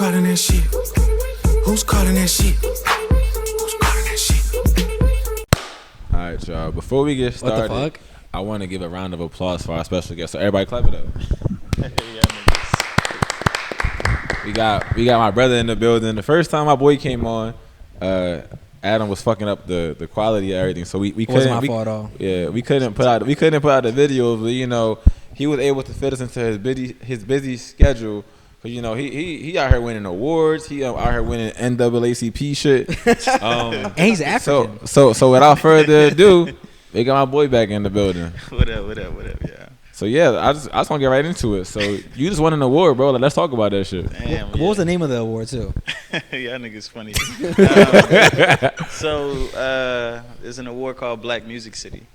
calling that shit? Who's calling that shit? Who's calling that shit? All right, y'all. Before we get started, What the fuck? I want to give a round of applause for our special guest. So everybody clap it up. We got my brother in the building. The first time my boy came on, Adam was fucking up the quality of everything. So we couldn't. It wasn't my fault at all. Yeah, we couldn't put out the videos, but you know he was able to fit us into his busy schedule. Cause you know he out here winning awards. He out here winning NAACP shit. And he's African. So without further ado, they got my boy back in the building. What up, yeah. So yeah, I just want to get right into it. So you just won an award, bro. Like, let's talk about that shit. Damn, What was the name of the award too? Y'all niggas funny. There's an award called Black Music City.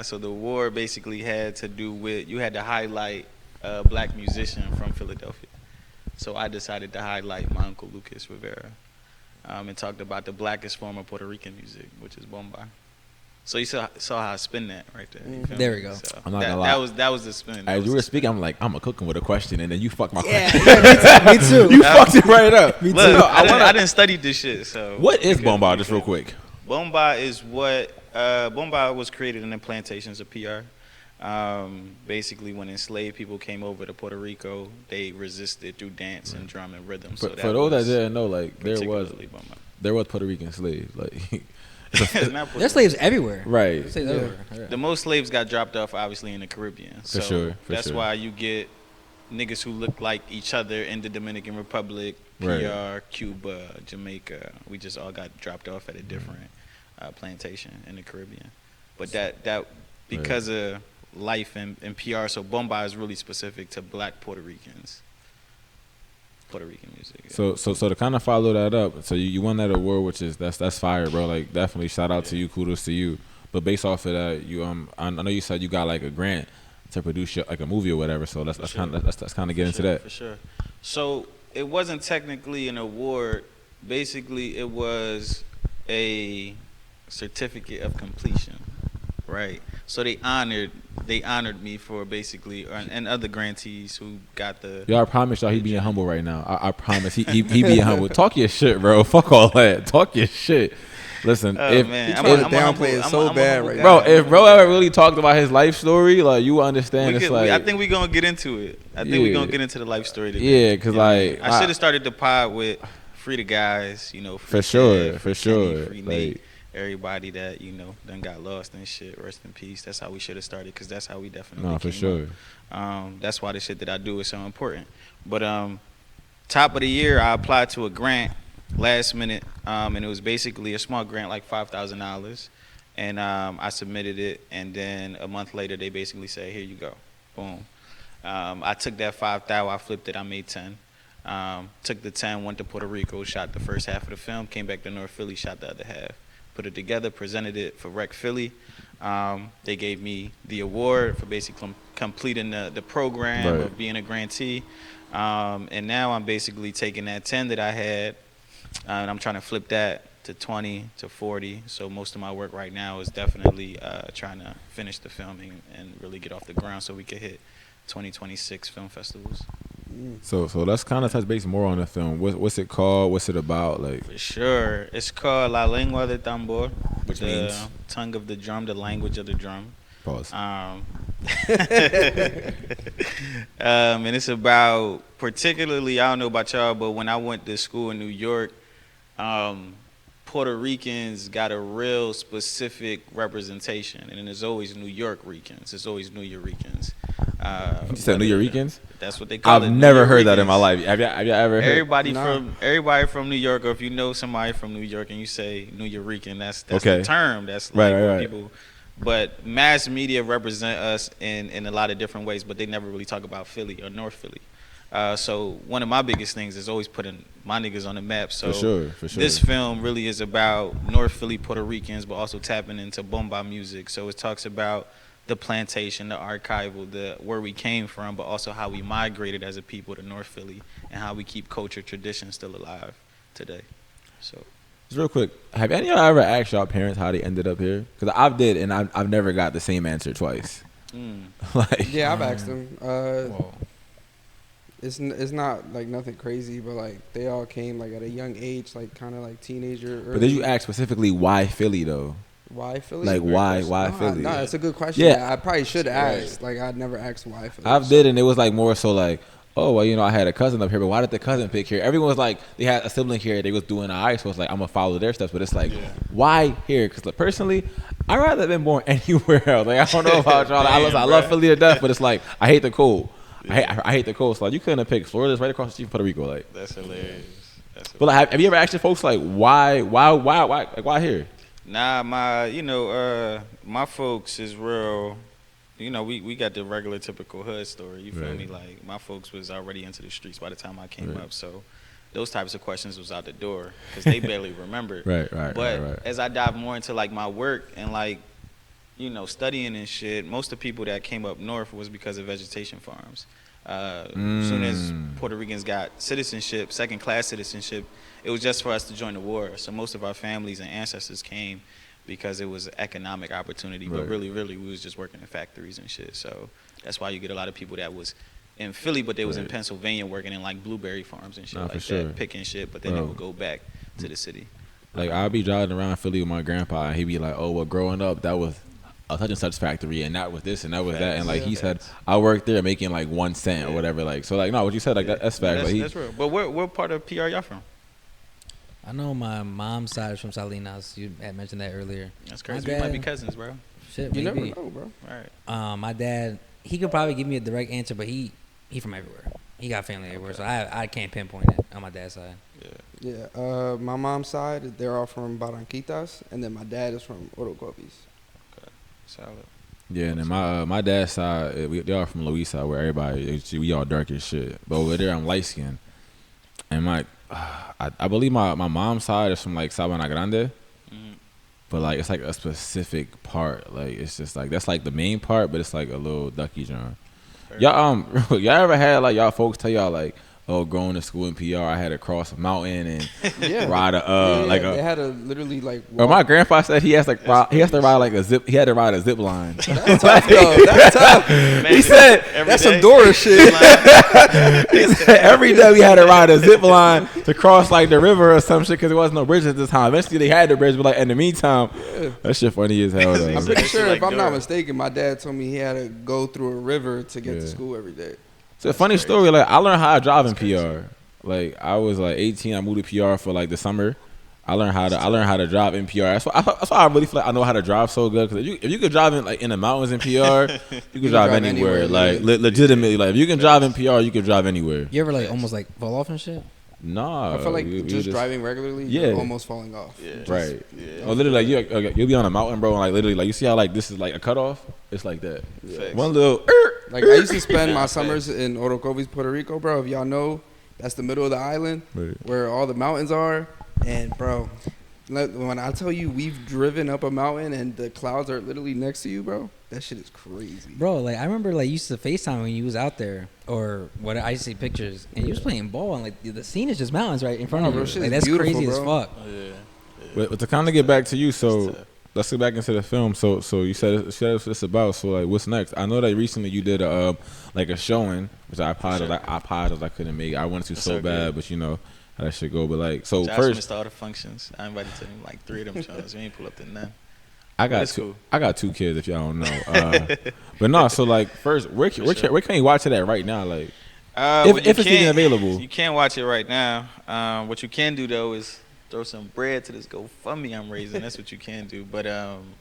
So the award basically had to do with, you had to highlight a black musician from Philadelphia. So I decided to highlight my uncle Lucas Rivera, and talked about the blackest form of Puerto Rican music, which is bomba. So you saw how I spin that right there. You feel There me? we go. I'm not gonna lie. That was the spin. As you were speaking, I'm like, I'm gonna cook him with a question, and then you fucked my question. Me too. You fucked it right up. Me too. Look, No, I didn't study this shit. So What is we bomba? good. Just real quick. Bomba is what bomba was created in the plantations of PR. Basically, when enslaved people came over to Puerto Rico, they resisted through dance and drum and rhythm. So For those that didn't know, like there was bomba. Puerto Rican slaves. Like There's slaves everywhere. right. Slaves everywhere. Yeah. The most slaves got dropped off, obviously, in the Caribbean. For sure. That's why you get niggas who look like each other in the Dominican Republic, PR, Cuba, Jamaica. We just all got dropped off at a different plantation in the Caribbean. But that because of life and PR, so bomba is really specific to black Puerto Ricans. Puerto Rican music. Yeah. So to kind of follow that up, so you won that award, which is that's fire, bro. Like definitely shout out to you, kudos to you. But based off of that, you I know you said you got like a grant to produce like a movie or whatever. So let's kind of get into that. For sure. So it wasn't technically an award. Basically, it was a certificate of completion, right? So they honored me for basically, and other grantees who got the. Yo, I promise y'all, he being humble right now. I promise he being humble. Talk your shit, bro. Fuck all that. Talk your shit. Listen, if downplay it so bad right now. Bro, if bro ever really talked about his life story, like you understand, I think we're gonna get into it. I think we're gonna get into the life story today. Yeah, cause like I should have started the pod with Free the Guys, you know. For sure. Free Nate, Like, everybody that done got lost and shit. Rest in peace. That's how we should have started, cause that's how we definitely. No, for sure. That's why the shit that I do is so important. But top of the year, I applied to a grant last minute, and it was basically a small grant, like $5,000, and I submitted it, and then a month later, they basically said, "Here you go, boom." I took that 5,000, I flipped it, I made 10. Took the 10, went to Puerto Rico, shot the first half of the film, came back to North Philly, shot the other half. Put it together, presented it for Rec Philly. They gave me the award for basically completing the program of being a grantee. And now I'm basically taking that 10 that I had, and I'm trying to flip that to 20 to 40. So most of my work right now is definitely trying to finish the filming and really get off the ground so we can hit 2026 film festivals. So let's kind of touch base more on the film. What's it called? What's it about? Like For sure, it's called La Lengua de Tambor, which the means tongue of the drum, the language of the drum. Pause. And it's about, particularly, I don't know about y'all, but when I went to school in New York, Puerto Ricans got a real specific representation, and there's always New York Ricans. There's always New Yorkers. You said New Yorkers? That's what they call it. I've never heard that in my life. Have you ever heard? Everybody from New York, or if you know somebody from New York and you say New Yorican, that's okay. the term. That's like what people. But mass media represent us in a lot of different ways, but they never really talk about Philly or North Philly. So one of my biggest things is always putting my niggas on the map. So for sure. This film really is about North Philly Puerto Ricans, but also tapping into bomba music. So it talks about the plantation, the archival, where we came from, but also how we migrated as a people to North Philly and how we keep culture, tradition still alive today. So, just real quick, have any of y'all ever asked y'all parents how they ended up here? Because I did, and I've never got the same answer twice. Yeah, I've asked them. It's not like nothing crazy, but like they all came like at a young age, like kind of like teenager. But did you ask specifically why Philly though? Why Philly? Like why Philly? No, that's a good question. Yeah. I probably should ask. Like I'd never asked why Philly. I did, and it was like more so like, oh well, you know, I had a cousin up here, but why did the cousin pick here? Everyone was like, they had a sibling here, they was doing alright, so it's like I'm gonna follow their steps. But it's like, why here? Because like, personally, I'd rather have been born anywhere else. Like I don't know about y'all. I love Philly to death, but it's like I hate the cold. Yeah. I hate the cold. So like you couldn't have picked Florida's right across the street from Puerto Rico. Like That's hilarious. But like, have you ever asked your folks like why here? Nah, my folks is real. You know, we got the regular typical hood story. You feel me? Like my folks was already into the streets by the time I came up, so those types of questions was out the door because they barely remembered. But as I dive more into like my work and like, you know, studying and shit, most of the people that came up north was because of vegetation farms. As soon as Puerto Ricans got citizenship, second-class citizenship, it was just for us to join the war. So most of our families and ancestors came because it was an economic opportunity. But really, we was just working in factories and shit. So that's why you get a lot of people that was in Philly, but they was in Pennsylvania working in like blueberry farms and shit that, picking shit. But then they would go back to the city. Like I'll be driving around Philly with my grandpa, and he'd be like, "Oh, well, growing up, that was a such and such factory, and that was this, and that was that," and like he said, I worked there making like 1 cent or whatever. Like so, like no, what you said, like that's fact. That's real. But what part of PR y'all from? I know my mom's side is from Salinas. You had mentioned that earlier. That's crazy. We might be cousins, bro. Shit, you maybe. never know, bro. Right. My dad, he could probably give me a direct answer, but he from everywhere. He got family everywhere, so I can't pinpoint it on my dad's side. Yeah. My mom's side, they're all from Barranquitas, and then my dad is from Orocovis. Okay. Solid. Yeah, and then my dad's side, they all from Louisa, where everybody we all dark as shit. But over there, I'm light skinned, and I believe my mom's side is from like Sabana Grande, but like it's like a specific part. Like it's just like that's like the main part, but it's like a little ducky John. Y'all y'all ever had like y'all folks tell y'all like, oh, going to school in PR, I had to cross a mountain and ride they had to literally like. Well, my grandpa said he has to ride like a zip. He had to ride a zip line. That's tough, though. That's tough. He said that's some Dora shit. He said every day we had to ride a zip line to cross like the river or some shit because there wasn't no bridge at this time. Eventually they had the bridge, but like in the meantime, that shit funny as hell. Though. I'm pretty sure if I'm not mistaken, my dad told me he had to go through a river to get to school every day. It's a funny story. Like I learned how to drive in PR. Like I was like 18. I moved to PR for like the summer. I learned how to drive in PR. That's why I really feel like I know how to drive so good. Because if you could drive in the mountains in PR, you can drive anywhere. Like legitimately, like if you can drive in PR, you can drive anywhere. You ever like almost like fall off and shit? Nah, I feel like just driving regularly, you're almost falling off. Right. Oh, literally, like you'll be on a mountain, bro, and like literally, like you see how like this is like a cutoff. It's like that. One little. Like I used to spend my summers in Orocovis, Puerto Rico, bro. If y'all know, that's the middle of the island where all the mountains are. And bro, when I tell you we've driven up a mountain and the clouds are literally next to you, bro, that shit is crazy. Bro, like I remember like you used to FaceTime when you was out there or what I used to see pictures and you was playing ball and like the scene is just mountains right in front of you. Like that's crazy as fuck. But to kind of get back to you, so let's get back into the film. So you said what it's about. So like, what's next? I know that recently you did a showing, which I apologized I couldn't make. I wanted to so bad, but you know how that shit go. But like, so Josh first, missed all the functions. I invited to him like 3 of them shows. We ain't pull up to none. I got two kids. If y'all don't know, but no. So like, first, where can you watch it at right now? Like, if it's even available, you can't watch it right now. What you can do though is throw some bread to this GoFundMe I'm raising. That's what you can do. But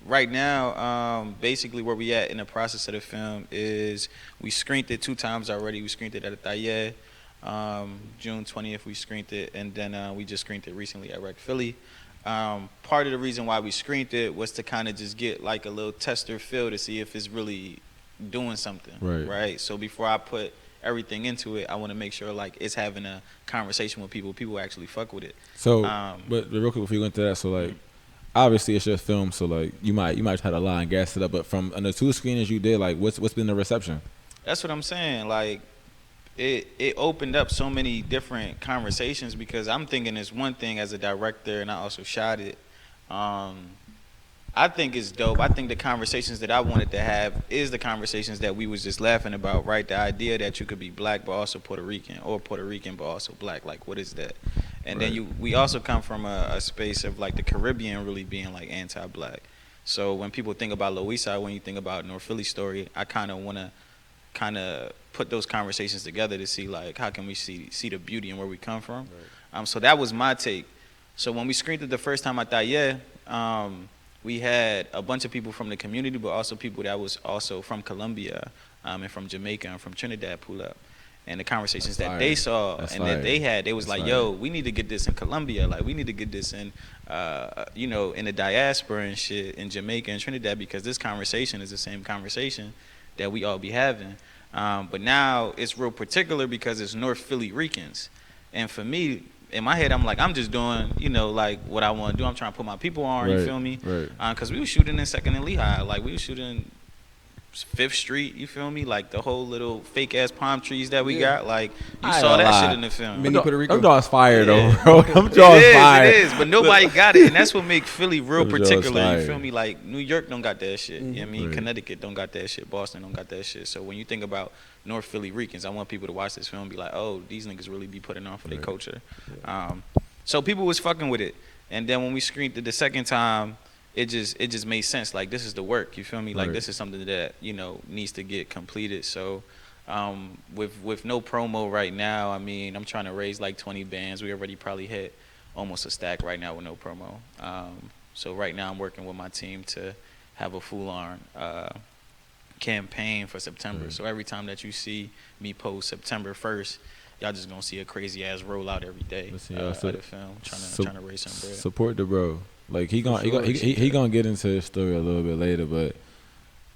right now, basically where we at in the process of the film is we screened it 2 times already. We screened it at a Taller. June 20th we screened it, and then we just screened it recently at Rec Philly. Part of the reason why we screened it was to kind of just get like a little tester feel to see if it's really doing something. Right? So before I put everything into it, I want to make sure like it's having a conversation with people actually fuck with it. So but real quick before you go into that, so like obviously it's your film, so like you might try to lie and gas it up, but from the 2 screenings you did, like what's been the reception? That's what I'm saying. Like it opened up so many different conversations because I'm thinking it's one thing as a director, and I also shot it. I think it's dope. I think the conversations that I wanted to have is the conversations that we was just laughing about, right? The idea that you could be black but also Puerto Rican, or Puerto Rican but also black. Like, what is that? And then we also come from a space of like the Caribbean really being like anti-black. So when people think about Louisa, when you think about North Philly story, I kind of want to put those conversations together to see like how can we see the beauty and where we come from. So that was my take. So when we screened it the first time, I thought, we had a bunch of people from the community, but also people that was also from Colombia and from Jamaica and from Trinidad pull up. And the conversations that they saw and that they had, they was like, yo, we need to get this in Colombia. Like, we need to get this in, in the diaspora and shit in Jamaica and Trinidad, because this conversation is the same conversation that we all be having. But now it's real particular because it's North Philly Ricans. And for me, in my head, I'm like, I'm just doing, like what I want to do. I'm trying to put my people on, you feel me? Right. Because we was shooting in 2nd and Lehigh. Like, we was shooting 5th Street, you feel me? Like, the whole little fake-ass palm trees that we got. Like, you saw that shit in the film. Mini Puerto Rico. Them jaws fire, though, bro. Them jaws fire. It is, but nobody got it. And that's what make Philly real particular, you feel me? Like, New York don't got that shit. You know what I mean? Right. Connecticut don't got that shit. Boston don't got that shit. So when you think about North Philly Ricans, I want people to watch this film and be like, oh, these niggas really be putting on for their culture. So people was fucking with it. And then when we screened it the second time, it just made sense. Like, this is the work, you feel me? Like, this is something that, needs to get completed. So with no promo right now, I mean, I'm trying to raise like 20 bands. We already probably hit almost a stack right now with no promo. So right now I'm working with my team to have a full-on campaign for September. So every time that you see me post September 1st, y'all just gonna see a crazy ass rollout every day. Listen, of the film, trying to raise some bread. Support the bro. Like, he gonna get into his story a little bit later, but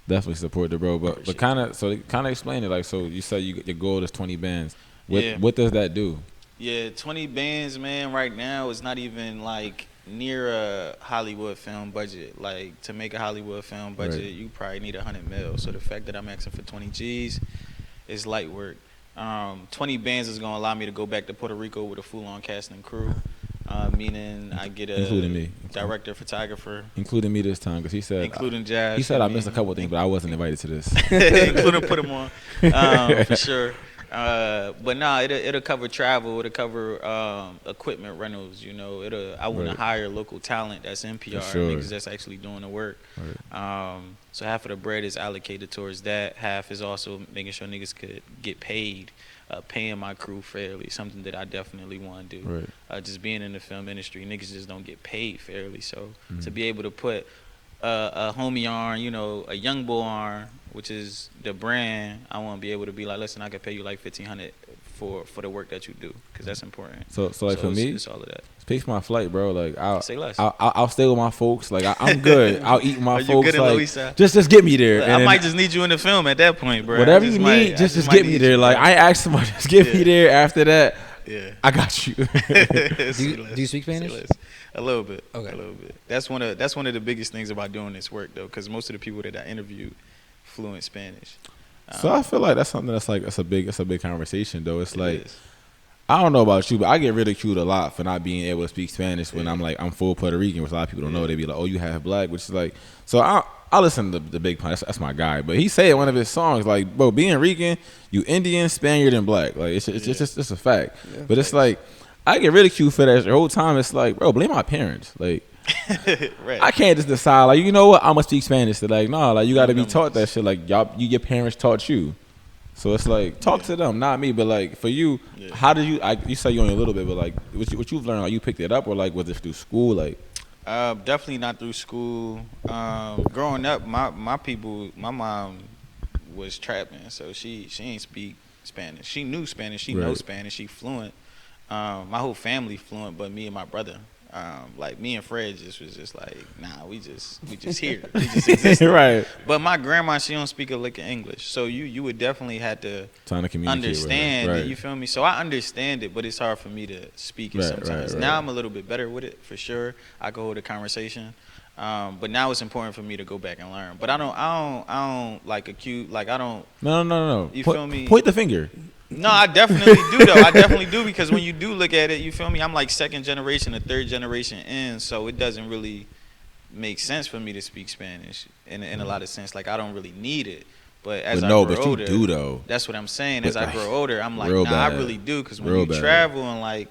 definitely support the bro. But kind of explain it. Like, so you said your goal is 20 bands. What does that do? Yeah, 20 bands, man. Right now it's not even like near a Hollywood film budget. Like, to make a Hollywood film budget, you probably need 100 mil. So the fact that I'm asking for 20 G's is light work. 20 bands is gonna allow me to go back to Puerto Rico with a full-on cast and crew, meaning I get a director, photographer, including me this time, because he said including Jazz. He said I missed a couple of things, but I wasn't invited to this. Including PutEmOn, for sure. But nah, it'll cover travel, it'll cover equipment rentals. I want to hire local talent that's in PR, niggas that's actually doing the work. So half of the bread is allocated towards that. Half is also making sure niggas could get paid, paying my crew fairly. Something that I definitely want to do. Just being in the film industry, niggas just don't get paid fairly. So to be able to put a homie on, a YoungBoul on, which is the brand, I want to be able to be like, listen, I can pay you like $1,500 for the work that you do, because that's important. So like, for me, it's all of that. Pay for my flight, bro. Like, I'll stay with my folks. Like, I'm good. I'll eat with my folks. Like, just get me there. I might just need you in the film at that point, bro. Whatever you need, just get me there. Like, I asked somebody, just get me there. After that, I got you. Do you speak Spanish? A little bit. Okay. A little bit. That's one of the biggest things about doing this work, though, because most of the people that I interviewed fluent Spanish. So I feel like that's something that's a big conversation, though. It's like, I don't know about you, but I get ridiculed a lot for not being able to speak Spanish when I'm full Puerto Rican, which a lot of people don't know. They be like, oh, you half black, which is like, so I listen to the Big Pun. That's my guy. But he said in one of his songs, like, bro, being Rican, you Indian, Spaniard, and black. Like, it's just a fact. Yeah, but it's like, I get ridiculed for that the whole time. It's like, bro, blame my parents. Like, I can't just decide, like, you know what, I'm gonna speak Spanish. They're like, no, like, you gotta be taught that shit. Like, your parents taught you. So it's like, talk to them, not me. But like, for you, how did you? You say you only a little bit, but like, what you've learned, like, you picked it up, or like, was it through school? Like, definitely not through school. Growing up, my mom was trapping, so she ain't speak Spanish. She knew Spanish. She knows Spanish. She fluent. My whole family fluent, but me and my brother. Like, me and Fred was just like, nah, we just here. We just exist. Right. But my grandma, she don't speak a lick of English. So you would definitely have to understand it, you feel me? So I understand it, but it's hard for me to speak it sometimes. Now I'm a little bit better with it, for sure. I can hold a conversation. But now it's important for me to go back and learn. But I don't like accuse, like, I don't. No. You feel me? Point the finger. No, I definitely do, though. I definitely do, because when you do look at it, you feel me? I'm like second generation or third generation in, so it doesn't really make sense for me to speak Spanish in a lot of sense. Like I don't really need it. But as But I no, grow but older, you do though. That's what I'm saying. But As I grow older, I'm like, real nah, I bad. really do. Because when Real you bad. travel and like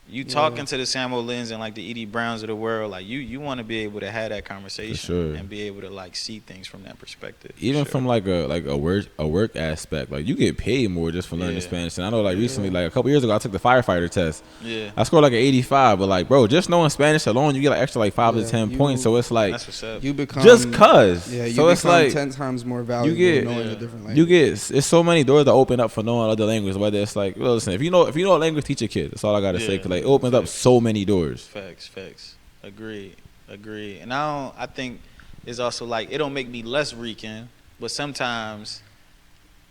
you talking to the Samuel Lyns and like the Edie Browns of the world, like you want to be able to have that conversation sure. and be able to like see things from that perspective. Even from like a work aspect, like you get paid more just for learning Yeah. Spanish. And I know like recently, like a couple years ago, I took the firefighter test. Yeah. I scored like an 85, but like bro, just knowing Spanish alone, you get like extra like 5 to 10 points. So it's like That's what's up. You become just cause. Yeah, you so it's become like 10 times more valuable knowing a different language. you get it's so many doors that open up for knowing other languages. Whether it's like, well, listen, if you know a language, teach a kid. That's all I gotta say. Cause like it opens up so many doors. Facts. Agreed. And I think it's also like it don't make me less Rican, but sometimes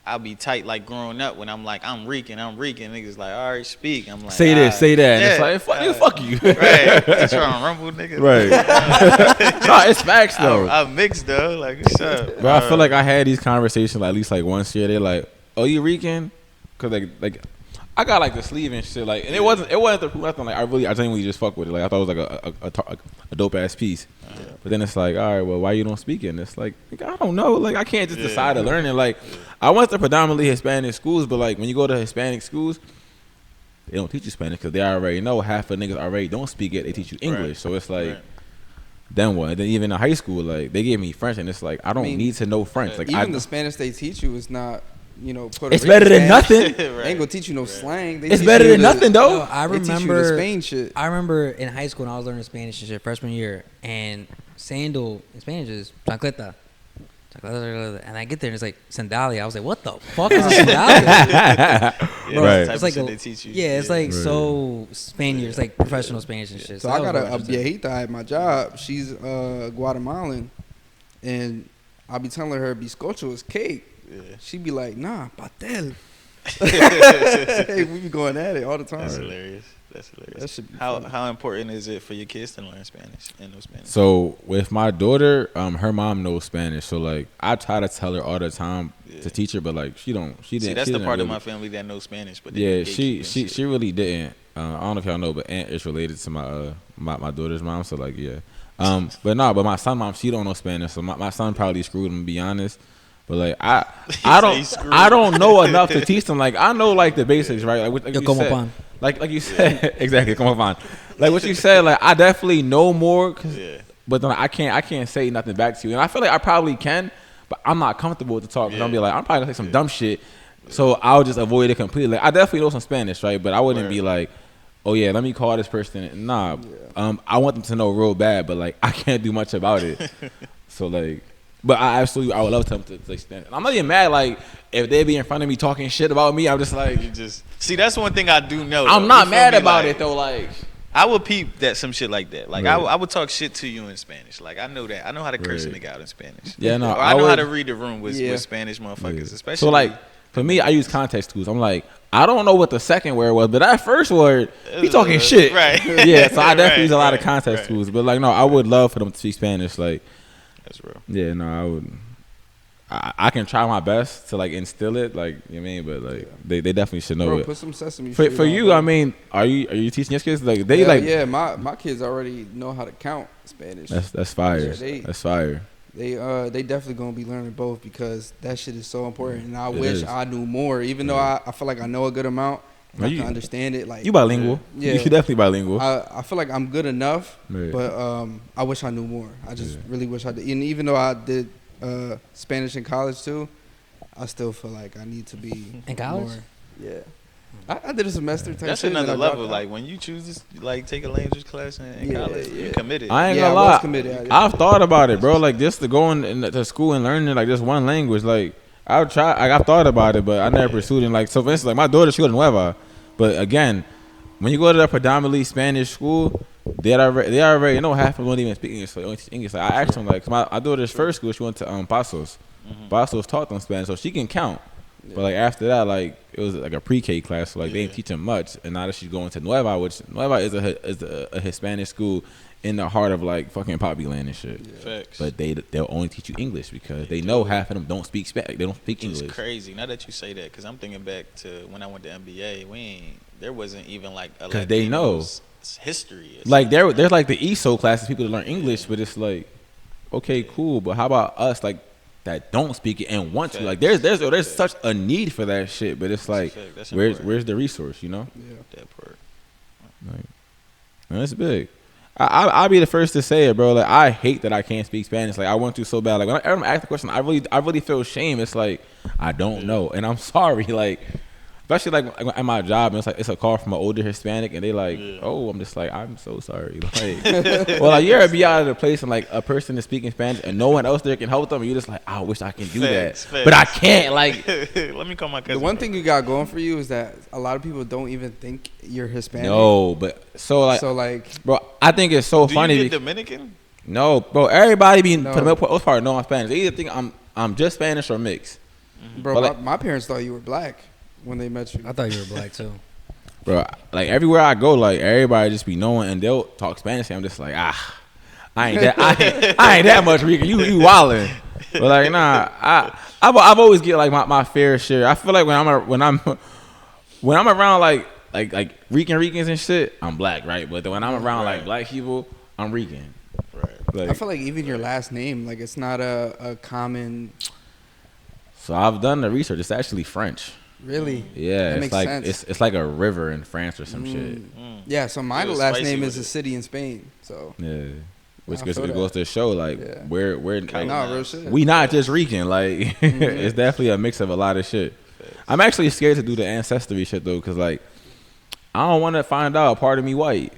I'll be tight like growing up when I'm like I'm Rican. Niggas like all right, speak. I'm like Say this, say that. Yeah, And it's like fuck you. Right. You trying to rumble, nigga? Right. No, it's facts though. I'm mixed though. Like what's up? But I feel like I had these conversations like, at least like once a year. They're like, "Oh, you Rican?" Cause like I got like the sleeve and shit. Like, and it wasn't the nothing. Like I genuinely just fuck with it. Like I thought it was like a dope ass piece. But then it's like, all right, well, why you don't speak it? And it's like, I don't know. Like I can't just decide to learn it. Like I went to predominantly Hispanic schools, but like when you go to Hispanic schools, they don't teach you Spanish because they already know half of niggas already don't speak it. They teach you English. So it's like. Then what? And then even in high school, like they gave me French, and it's like I don't need to know French. Like even the Spanish they teach you is not, Puerto it's Rican better than Spanish. nothing. They ain't gonna teach you no slang. They It's teach better you than nothing though. No, I They teach you the remember Spain shit. I remember in high school when I was learning Spanish and shit, freshman year, and sandal in Spanish is chancleta. And I get there and it's like sandalia. I was like, what the fuck is a sandalia? Bro, Right. it's like they teach you. it's like so Spaniard. It's like professional Spanish and shit. So I got that a was interesting. viejita at my job. She's Guatemalan, and I be telling her bizcocho is cake. Yeah. She be like, nah, pastel. Hey, we be going at it all the time. That's hilarious. That should be How important is it for your kids to learn Spanish and know Spanish? So with my daughter, her mom knows Spanish. So like I try to tell her all the time to teach her, but like she didn't. See, that's she the didn't part of really. my family that knows Spanish, but She really didn't. I don't know if y'all know, but Aunt is related to my daughter's mom. So like but my son mom, she don't know Spanish. So my son probably screwed him, to be honest. But like I don't know enough to teach them. Like I know like the basics, right? Like you como said, pan. like you said, exactly. Come on, like what you said. Like I definitely know more, but then I can't say nothing back to you. And I feel like I probably can, but I'm not comfortable with the talk. Cause I'll be like, I'm probably gonna say some dumb shit, so I'll just avoid it completely. Like, I definitely know some Spanish, right? But I wouldn't be like, oh yeah, let me call this person. Nah, I want them to know real bad, but like I can't do much about it. So like. But I would love them to extend it. I'm not even mad. Like if they be in front of me talking shit about me, I'm just like, see. That's one thing I do know. I'm though. not You feel mad me? about Like, it though. Like I would peep that some shit like that. Like Right. I would talk shit to you in Spanish. Like I know that. I know how to curse a nigga out in Spanish. Yeah, no, Or I know how would- to read the room with Spanish motherfuckers, especially. So like for me, I use context clues. I'm like, I don't know what the second word was, but that first word, he talking shit. Right. Yeah. So I definitely use a lot of right, context right. clues. But like no, I would love for them to speak Spanish. Like That's real. yeah, no, I would. I can try my best to like instill it, like you know what I mean, but like they definitely should know Bro, it. put some sesame For Street on, you, bro. I mean, are you teaching your kids like they yeah, like? yeah, my kids already know how to count Spanish. That's fire. Yeah, That's fire. They definitely gonna be learning both because that shit is so important. And I It wish is. I knew more, even though I feel like I know a good amount. No, I you- can understand it. Like You bilingual? Yeah. You definitely bilingual. I feel like I'm good enough, Right. but I wish I knew more. I just really wish I did. And even though I did Spanish in college too, I still feel like I need to be In college? more. Yeah, I did a semester. Type That's shit, and then another I dropped level. out. Like when you choose to like take a language class in Yeah, college, yeah. you committed. I ain't Yeah, gonna I was lie. committed. I've thought about it, bro. Like just to go to school and learning like just one language. Like I've tried. Like, I've thought about it, but I never pursued it. Like so, for instance, like my daughter, she go to Nueva, but again, when you go to the predominantly Spanish school, they already know half of them don't even speak English. So they only teach English. Like I asked them, like my daughter's first school, she went to Pasos. Pasos taught them Spanish, so she can count. But like after that, like it was like a pre-K class, so like they didn't teach them much. And now that she's going to Nueva, which Nueva is a Hispanic school in the heart of like fucking Poppy Land and shit. Facts. But they'll only teach you English because they know half of them don't speak Spanish. They don't speak It's English. crazy. Now that you say that, because I'm thinking back to when I went to MBA, there wasn't even like a 'Cause they know. Latinos it's history. It's Like there's like the ESO classes, people that learn English, but it's like, okay, cool, but how about us like that don't speak it and want to? Like there's such a need for that shit, but it's like where's the resource, you know? Yeah. that part. Like, man, it's big. I'll be the first to say it, bro. Like I hate that I can't speak Spanish. Like I want to so bad. Like when I'm asked the question, I really feel shame. It's like I don't know, and I'm sorry. Like especially like at my job, and it's a call from an older Hispanic, and they like, oh, I'm just like, I'm so sorry. Like, well, like you ever be out of the place and like a person is speaking Spanish and no one else there can help them, and you just like, I wish I can do Facts. but I can't. Like, Let me call my cousin. The one thing you got going for you is that a lot of people don't even think you're Hispanic. no, but so like, bro, I think it's so Do funny. you get Dominican? No, bro, everybody be No. for the most part know I'm Spanish. They either think I'm just Spanish or mixed. Bro, But like- my parents thought you were black when they met you. I thought you were black too. Bro, like everywhere I go, like everybody just be knowing and they'll talk Spanish and I'm just like, I ain't that much Rican. You wildin'. But like I've always get like my fair share. I feel like when I'm around like Ricans and shit, I'm black, right? But when I'm around like black people, I'm Rican. Right. Like, I feel like even your last name, like it's not a common. so I've done the research. It's actually French. Really? Yeah, That it's makes like sense. it's like a river in France or some shit. Yeah, so my It was last spicy name with is a it. city in Spain. So Yeah, which I goes feel to that. show like Yeah. we're like, nah, real shit. we not just Rican. Like it's definitely a mix of a lot of shit. I'm actually scared to do the ancestry shit though, cause like I don't want to find out a part of me white.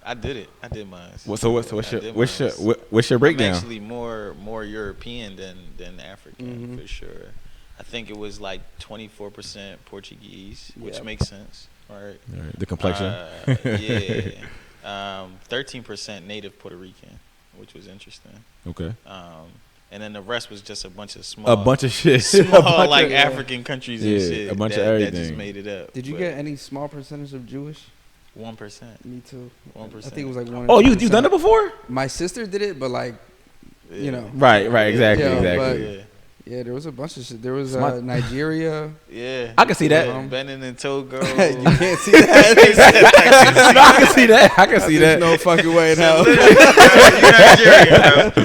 I did it. I did mine. What's your I'm breakdown? actually more European than African for sure. I think it was like 24% Portuguese, which Yep. makes sense. All right. Alright, the complexion. Yeah. 13% native Puerto Rican, which was interesting. Okay. And then the rest was just a bunch of small, shit. small like African countries and Yeah, shit. a bunch of that just everything. made it up. did you But get any small percentage of Jewish? 1%? Me too. 1%. I think it was like 1. Oh, or you 2%. done it before? My sister did it, but like, you know, Right. Exactly. Yeah, exactly. Yeah. yeah, there was a bunch of shit. There was Smart. Nigeria. Yeah. I can see that. Benin and Togo. You can't see that. No, I can see that. I can see There's that. no fucking way in hell. You're Nigerian, bro.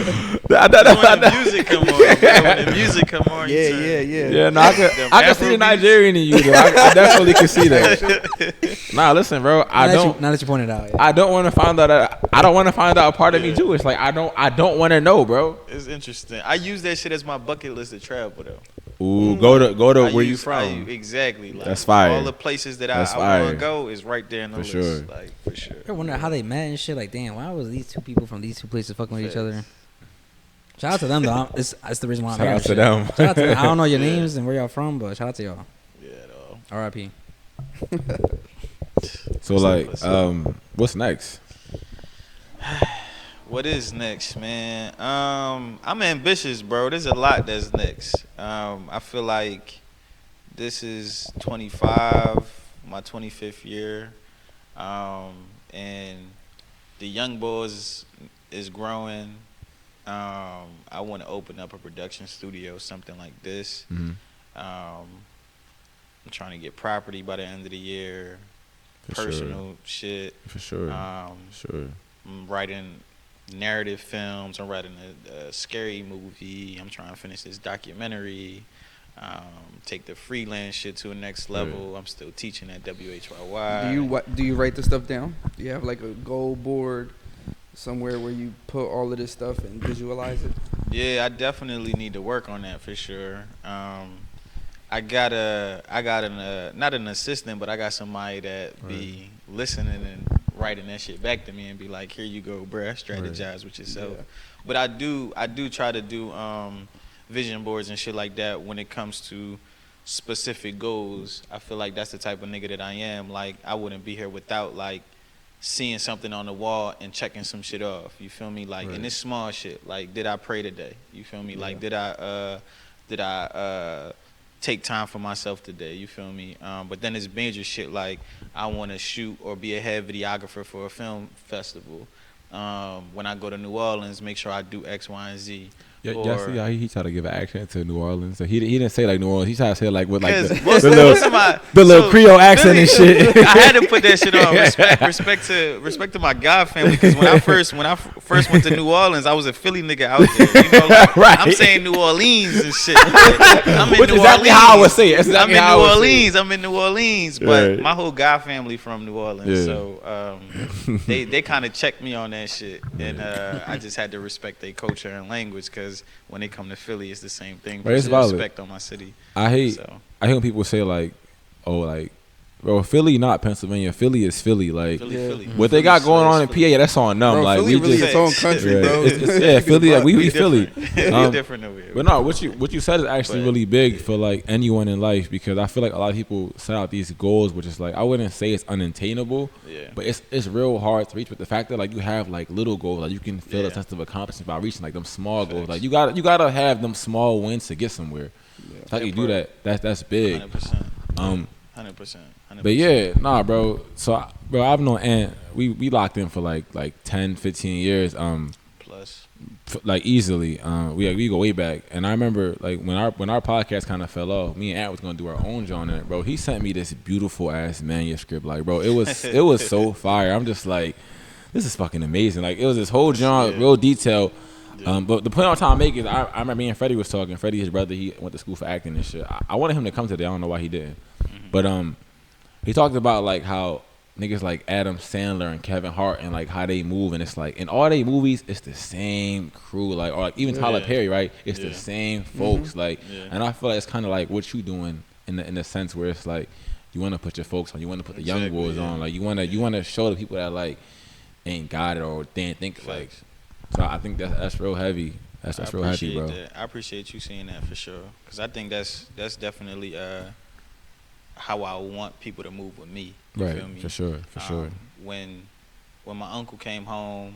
When the music come on, bro, when the music come on, Yeah, you turn. yeah. Yeah, no, I can see the Afrobeats. Nigerian in you. Though. I definitely can see that. Nah, listen, bro. Now that you pointed out. Yeah. I don't want to find out. I don't want to find out a part of me Jewish. Like I don't want to know, bro. It's interesting. I use that shit as my bucket list to travel though. Ooh, go to I where you use- from? exactly. Like, That's fire. All the places that That's I want fire. to go is right there in the For list. sure. Like for sure. I wonder how they met and shit. Like, damn, why was these two people from these two places fucking with each other? Shout out to them though. That's the reason why I'm Shout here. out to Shit. them. Shout out to them. I don't know your names and where y'all from, but shout out to y'all. Yeah, though. R.I.P. So like, what's next? What is next, man? I'm ambitious, bro. There's a lot that's next. I feel like this is 25, my 25th year, and the YoungBouls is growing. I want to open up a production studio, something like this. Mm-hmm. I'm trying to get property by the end of the year, For personal shit. For sure. I'm writing narrative films. I'm writing a scary movie. I'm trying to finish this documentary. Take the freelance shit to the next level. I'm still teaching at WHYY. Do you write the stuff down? Do you have like a goal board somewhere where you put all of this stuff and visualize it? Yeah, I definitely need to work on that for sure. I got not an assistant, but I got somebody that be listening and writing that shit back to me and be like, "Here you go, bruh. Strategize with yourself." Yeah. But I do try to do vision boards and shit like that when it comes to specific goals. I feel like that's the type of nigga that I am. Like, I wouldn't be here without like seeing something on the wall and checking some shit off. You feel me? Like, and it's small shit. Like, did I pray today? You feel me? Like, did I take time for myself today? You feel me? But then it's major shit like I want to shoot or be a head videographer for a film festival. When I go to New Orleans, make sure I do X, Y, and Z. Yeah, see how he tried to give an accent to New Orleans. So he didn't say like New Orleans. He tried to say like with like the little Creole accent and shit. I had to put that shit on. Respect to my God family, because when I first went to New Orleans, I was a Philly nigga out there. You know, like, Right. I'm saying New Orleans and shit. I'm in Which New exactly Orleans. how I would say it. Exactly I'm in how New I would say Orleans. I'm in New Orleans, but Right. my whole God family from New Orleans, Yeah. so they kind of checked me on that shit, and I just had to respect their culture and language, because when they come to Philly, it's the same thing. Right, it's Put valid. respect on my city. I hate So. when people say like, oh, like, bro, Philly not Pennsylvania. Philly is Philly. Like, Philly. what they got going on in PA, that's on them. Bro, like, Philly we really just its own country, Yeah. bro. Yeah, Philly. Like, we Philly. We different over here. But no, what you said is actually But- really big for like anyone in life, because I feel like a lot of people set out these goals, which is like, I wouldn't say it's unattainable, Yeah. but it's real hard to reach. But the fact that like you have like little goals, like you can feel a Yeah. sense of accomplishment by reaching like them small goals. Facts. Like you gotta have them small wins to get somewhere. How you do that? That's big. 100%. 100%. But yeah, nah, bro. So, bro, I've known Ant. We locked in for like 10, 15 years. Plus. Like easily. We go way back. And I remember like when our podcast kind of fell off, me and Ant was gonna do our own joint on it, bro. He sent me this beautiful ass manuscript. Like, bro, it was so fire. I'm just like, this is fucking amazing. Like, it was this whole joint, real detail. But the point I'm trying to make is, I remember me and Freddie was talking. Freddie, his brother, he went to school for acting and shit. I wanted him to come today. I don't know why he didn't. But he talked about like how niggas like Adam Sandler and Kevin Hart and like how they move, and it's like in all they movies it's the same crew, like, or like even Tyler Perry, right? It's the same folks, like, and I feel like it's kind of like what you doing in the sense where it's like you want to put your folks on, you want to put the young boys on, like you want to show the people that like ain't got it or didn't think like. So I think that's real heavy. That's real heavy, bro. I appreciate you saying that for sure, because I think that's definitely how I want people to move with me. You Right, feel me? for sure. When my uncle came home,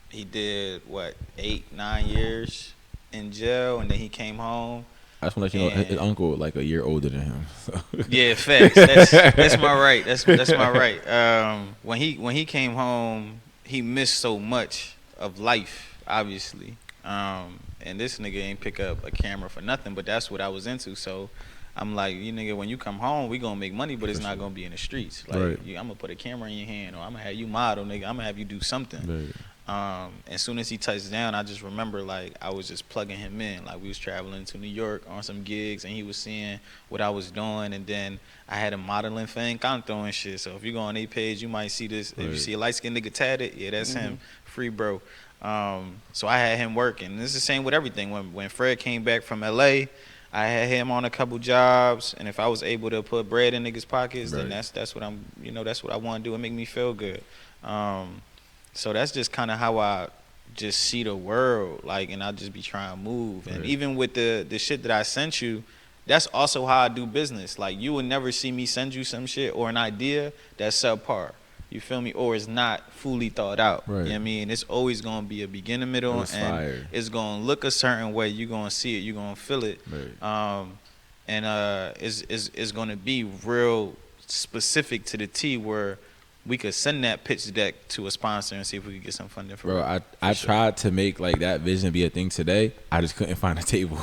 he did 8-9 years in jail, and then he came home. I just want to let you know his uncle like a year older than him. So. Yeah, facts. That's my right. That's my right. When he came home, he missed so much of life, obviously. And this nigga ain't pick up a camera for nothing, but that's what I was into. So I'm like, you nigga, when you come home, we gonna make money, but it's not gonna be in the streets. Like, Right. I'm gonna put a camera in your hand, or I'm gonna have you model, nigga. I'm gonna have you do something. Right. As soon as he touched down, I just remember like I was just plugging him in. Like, we was traveling to New York on some gigs, and he was seeing what I was doing, and then I had a modeling thing. I'm throwing shit. So if you go on their page, you might see this. If you see a light skinned nigga tatted, yeah, that's him. Free bro. So I had him working. This is the same with everything. When Fred came back from LA, I had him on a couple jobs, and if I was able to put bread in niggas' pockets, then that's what I'm. That's what I want to do. It make me feel good. So that's just kind of how I just see the world, like, and I just be trying to move. And even with the shit that I sent you, that's also how I do business. Like, you would never see me send you some shit or an idea that's subpar. You feel me? Or it's not fully thought out. Right. You know what I mean? It's always going to be a beginning, middle, and fire. it's going to look a certain way. You're going to see it. You're going to feel it. Right. It's going to be real specific to the T, where we could send that pitch deck to a sponsor and see if we could get some funding for it. Bro, I tried to make like that vision be a thing today. I just couldn't find a table.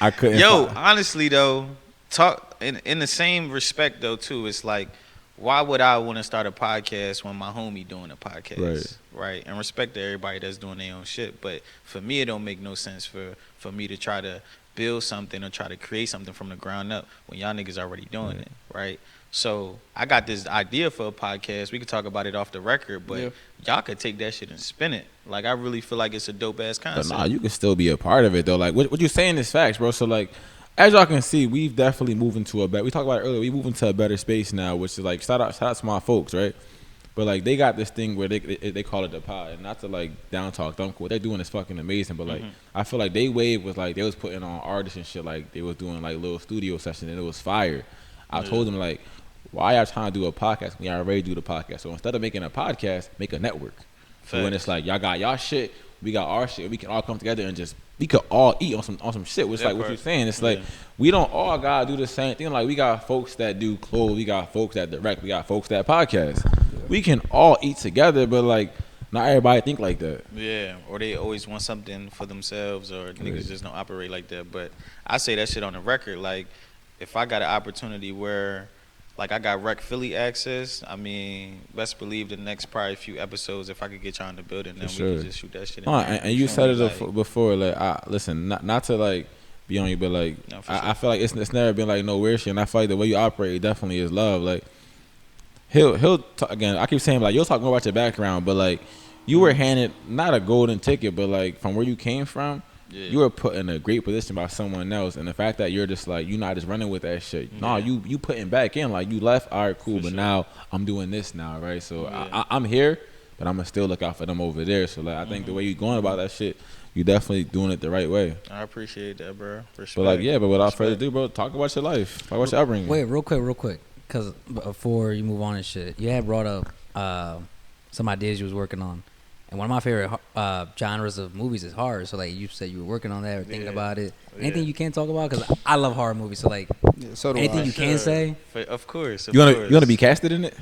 I couldn't. Honestly though, talk in the same respect though too. It's like, why would I want to start a podcast when my homie doing a podcast, right? And respect to everybody that's doing their own shit, but for me, it don't make no sense for me to try to build something or try to create something from the ground up when y'all niggas already doing it, right? So I got this idea for a podcast. We could talk about it off the record, but y'all could take that shit and spin it. Like, I really feel like it's a dope ass concept. But nah, you can still be a part of it though. Like what you saying is facts, bro. So like, as y'all can see, we've definitely moved into a better. We talked about it earlier. We moved into a better space now, which is like shout out to my folks, right? But like they got this thing where they call it the pod, and not to like down talk them. What they're doing is fucking amazing. But like I feel like they wave was like they was putting on artists and shit. Like they was doing like little studio sessions, and it was fire. I told them like, why y'all trying to do a podcast when y'all already do the podcast? So instead of making a podcast, make a network. So when it's like y'all got y'all shit, we got our shit, we can all come together and just we could all eat on some shit. Which like what you're saying, it's like we don't all gotta do the same thing. Like we got folks that do clothes, we got folks that direct, we got folks that podcast. We can all eat together, but like Not everybody think like that. Yeah, or they always want something for themselves, or niggas just don't operate like that. But I say that shit on the record. Like, if I got an opportunity where, like, I got Rec Philly access, I mean, best believe the next probably few episodes, if I could get y'all in the building, then we could just shoot that shit. And you said it before. Like, listen, not to like be on you, but like, No, for I sure. feel like it's never been like no weird shit. And I feel like the way you operate definitely is love. Like, he'll talk, again. I keep saying like you'll talk more about your background, but like you were handed not a golden ticket, but like from where you came from, you were put in a great position by someone else. And the fact that you're just like you're not just running with that shit. Yeah. No, you putting back in. Like you left, all right, cool, but now I'm doing this now, right? So I'm here, but I'm gonna still look out for them over there. So like I think the way you going about that shit, you definitely doing it the right way. I appreciate that, bro. Respect. But like but without further ado, bro, talk about your life. Talk about your upbringing. Wait, real quick, because before you move on and shit, you had brought up some ideas you was working on. And one of my favorite genres of movies is horror. So, like, you said you were working on that or thinking about it. Anything you can't talk about? Because I love horror movies. So, like, anything you can say? Of course. You wanna be casted in it?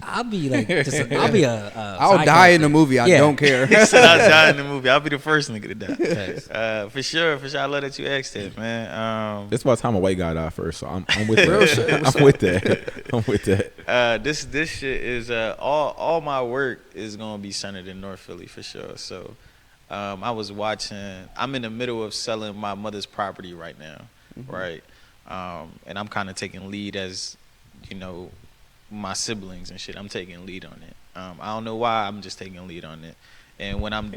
I'll be like, I'll be I'll die in the movie. I don't care. He said I'll die in the movie. I'll be the first nigga to die. Thanks. For sure. I love that you asked that, man. This about time a white guy died first, so I'm with that. I'm with that. This shit is all my work is gonna be centered in North Philly for sure. So I was watching. I'm in the middle of selling my mother's property right now, right? And I'm kind of taking lead as, you know, my siblings and shit. I'm taking lead on it. I don't know why. I'm just taking lead on it. And when I'm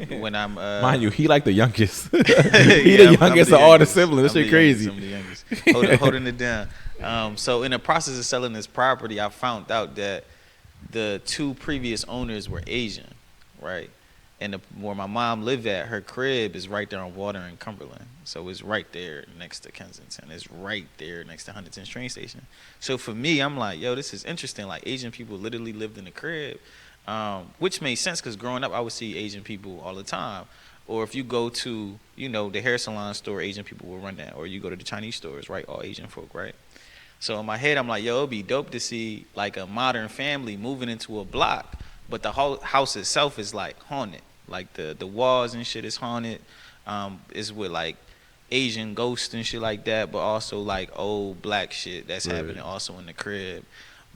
mind you, he like the youngest. He the youngest of all the siblings. This shit crazy. I'm the youngest. Holding it down. So in the process of selling this property, I found out that the two previous owners were Asian, right? And where my mom lived at, her crib is right there on Water in Cumberland. So it's right there next to Kensington. It's right there next to Huntington's train station. So for me, I'm like, yo, this is interesting. Like, Asian people literally lived in the crib, which made sense because growing up, I would see Asian people all the time. Or if you go to, you know, the hair salon store, Asian people will run that. Or you go to the Chinese stores, right? All Asian folk, right? So in my head, I'm like, yo, it'd be dope to see like a modern family moving into a block, but the whole house itself is like haunted. Like the walls and shit is haunted. It's with like Asian ghosts and shit like that, but also like old black shit that's happening also in the crib.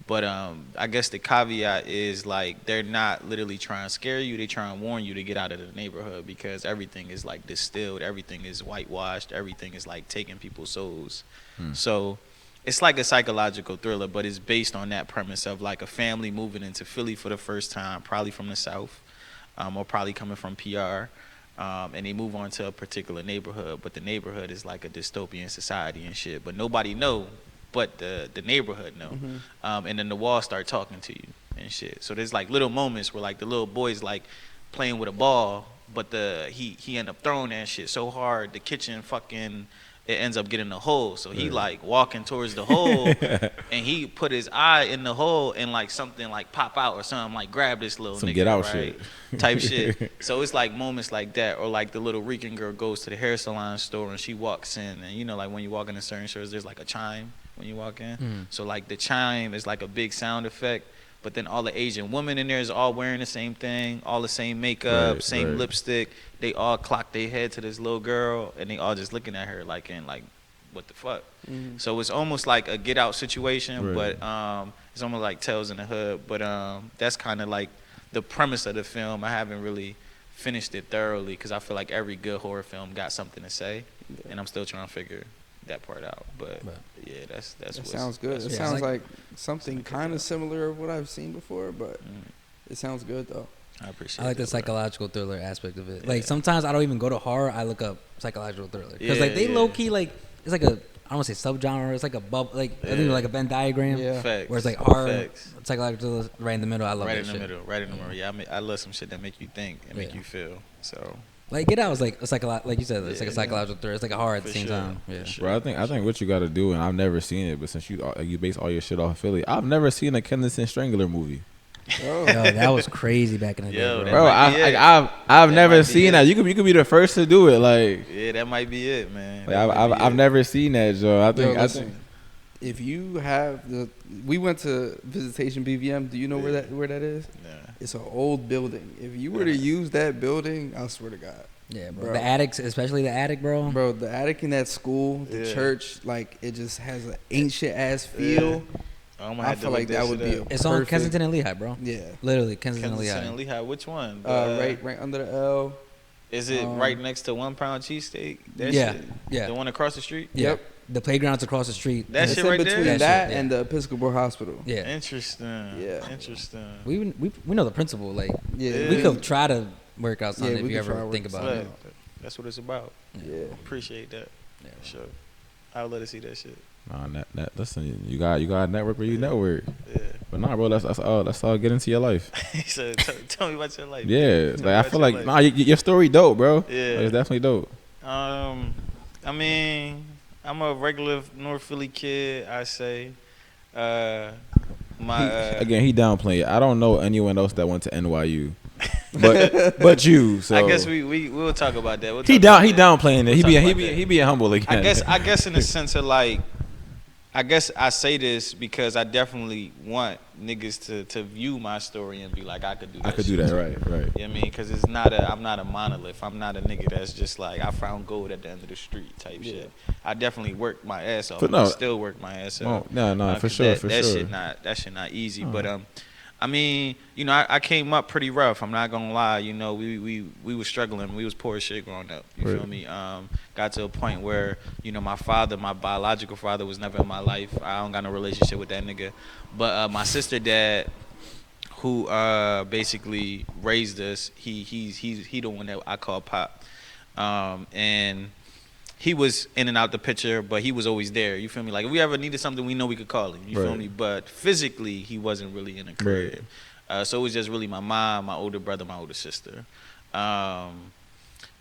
But I guess the caveat is like they're not literally trying to scare you. They try and warn you to get out of the neighborhood because everything is like distilled. Everything is whitewashed. Everything is like taking people's souls. So it's like a psychological thriller, but it's based on that premise of like a family moving into Philly for the first time, probably from the South. Or probably coming from PR, and they move on to a particular neighborhood, but the neighborhood is like a dystopian society and shit, but nobody know but the neighborhood know. And then the walls start talking to you and shit. So there's like little moments where like the little boy's like playing with a ball, but he end up throwing that shit so hard the kitchen fucking it ends up getting a hole. So he like walking towards the hole and he put his eye in the hole and like something like pop out or something like grab this little Some nigga, get out right? Type shit. So it's like moments like that, or like the little Rican girl goes to the hair salon store and she walks in, and you know like when you walk into certain stores there's like a chime when you walk in. So like the chime is like a big sound effect. But then all the Asian women in there is all wearing the same thing, all the same makeup, same lipstick. They all clock their head to this little girl, and they all just looking at her like, what the fuck? So it's almost like a Get Out situation, but it's almost like Tales in the Hood. But that's kind of like the premise of the film. I haven't really finished it thoroughly because I feel like every good horror film got something to say, and I'm still trying to figure that part out. But yeah, that's that sounds good. It sounds like something kind of similar of what I've seen before, but it sounds good though. I appreciate. I like the psychological thriller aspect of it. Like sometimes I don't even go to horror. I look up psychological thriller because like they low key like it's like a I don't want to say subgenre. It's like a like I think like a Venn diagram. Where it's like horror, psychological thriller, right in the middle. I love right that in the shit. middle, right in the middle. Yeah, I love some shit that make you think and make you feel. So. Like Get Out was like like you said, it's like a psychological thriller. It's like a horror at the same time. Yeah. Bro, I think what you got to do, and I've never seen it, but since you base all your shit off of Philly, I've never seen a Kensington Strangler movie. Yo, that was crazy back in the day, bro. I've never seen that. You could be the first to do it. Like yeah, that might be it, man. Like I've never seen that, Joe. I think if you have we went to Visitation BVM. Do you know where that is? Yeah. It's an old building. If you were to use that building, I swear to God. Yeah, bro. The attics, especially the attic, bro. Bro, the attic in that school, the church, like it just has an ancient ass feel. I feel like that would be. It's on Kensington and Lehigh, bro. Yeah, literally Kensington and Lehigh. Kensington and Lehigh. Which one? Right under the L. Is it right next to 1 pound cheesesteak? Yeah, shit? yeah. The one across the street? Yeah. Yep. The playground's across the street. That It's shit in right between there? that shit, and the Episcopal Hospital. Yeah. Interesting. Yeah. Interesting. We know the principal. Like, Yeah. we could try to work out something Yeah, if we you could try ever to think work about But it. that's what it's about. Yeah. Appreciate that. Yeah. For sure. I'll let her see that shit. Nah, listen, you got a network where you network. Yeah. But nah, bro, let's all get into your life. He said, tell me about your life. Yeah, Tell me like I about feel your like life. your story dope, bro. Yeah. Like, it's definitely dope. I mean, I'm a regular North Philly kid, I say. He downplaying it. I don't know anyone else that went to NYU, but you. So I guess we'll talk about that. He downplaying it. He being humble again. I guess in the sense of like, I guess I say this because I definitely want niggas to view my story and be like, I could do that. I could do that, right. You know what I mean? Because I'm not a monolith. I'm not a nigga that's just like, I found gold at the end of the street type shit. I definitely worked my ass off. But no, I still work my ass off. No, for sure, that shit not easy. But I mean, you know, I came up pretty rough. I'm not gonna lie. You know, we was struggling. We was poor as shit growing up. You feel me? Got to a point where, you know, my biological father, was never in my life. I don't got no relationship with that nigga. But my sister dad, who basically raised us, he the one that I call Pop, and he was in and out the picture, but he was always there. You feel me? Like, if we ever needed something, we know we could call him. You feel me? But physically, he wasn't really in the crib. So it was just really my mom, my older brother, my older sister.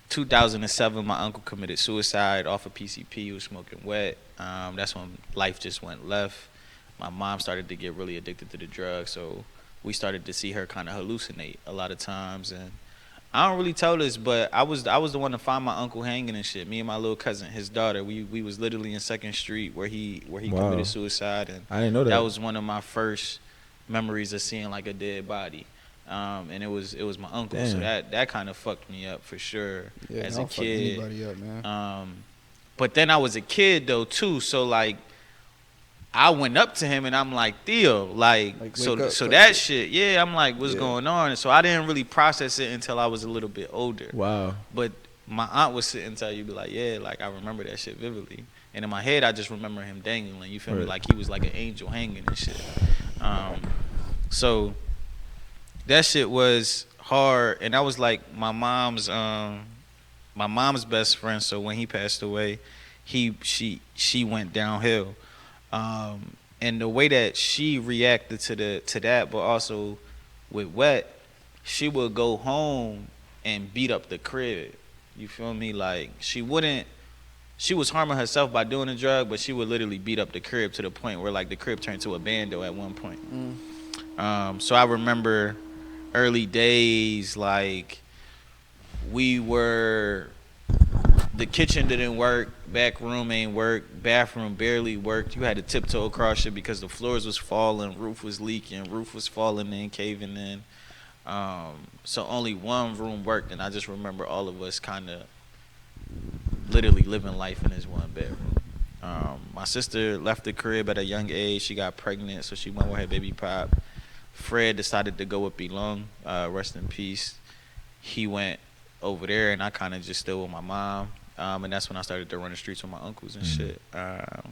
2007, my uncle committed suicide off of PCP. He was smoking wet. That's when life just went left. My mom started to get really addicted to the drugs, so we started to see her kind of hallucinate a lot of times. And I don't really tell this, but I was the one to find my uncle hanging and shit. Me and my little cousin, his daughter, we was literally in 2nd Street where he committed suicide, and I didn't know that. That was one of my first memories of seeing like a dead body. And it was my uncle. Damn. So that kind of fucked me up for sure as a kid. Anybody up, man. But then I was a kid though too, so like I went up to him and I'm like, Theo, like so that shit, yeah, I'm like, what's going on? And so I didn't really process it until I was a little bit older. Wow. But my aunt would sit and tell you, be like, yeah, like I remember that shit vividly. And in my head, I just remember him dangling. You feel me? Like he was like an angel hanging and shit. So that shit was hard, and that was like my mom's best friend. So when he passed away, she went downhill. And the way that she reacted to that, but also with Wet, she would go home and beat up the crib. You feel me? Like she was harming herself by doing the drug, but she would literally beat up the crib to the point where like the crib turned to a bando at one point. So I remember early days, like the kitchen didn't work, back room ain't work, bathroom barely worked. You had to tiptoe across it because the floors was falling, roof was leaking, roof was falling in, caving in. So only one room worked, and I just remember all of us kind of literally living life in this one bedroom. My sister left the crib at a young age. She got pregnant, so she went with her baby Pop. Fred decided to go with Belong, rest in peace. He went over there, and I kind of just stayed with my mom. And that's when I started to run the streets with my uncles and shit.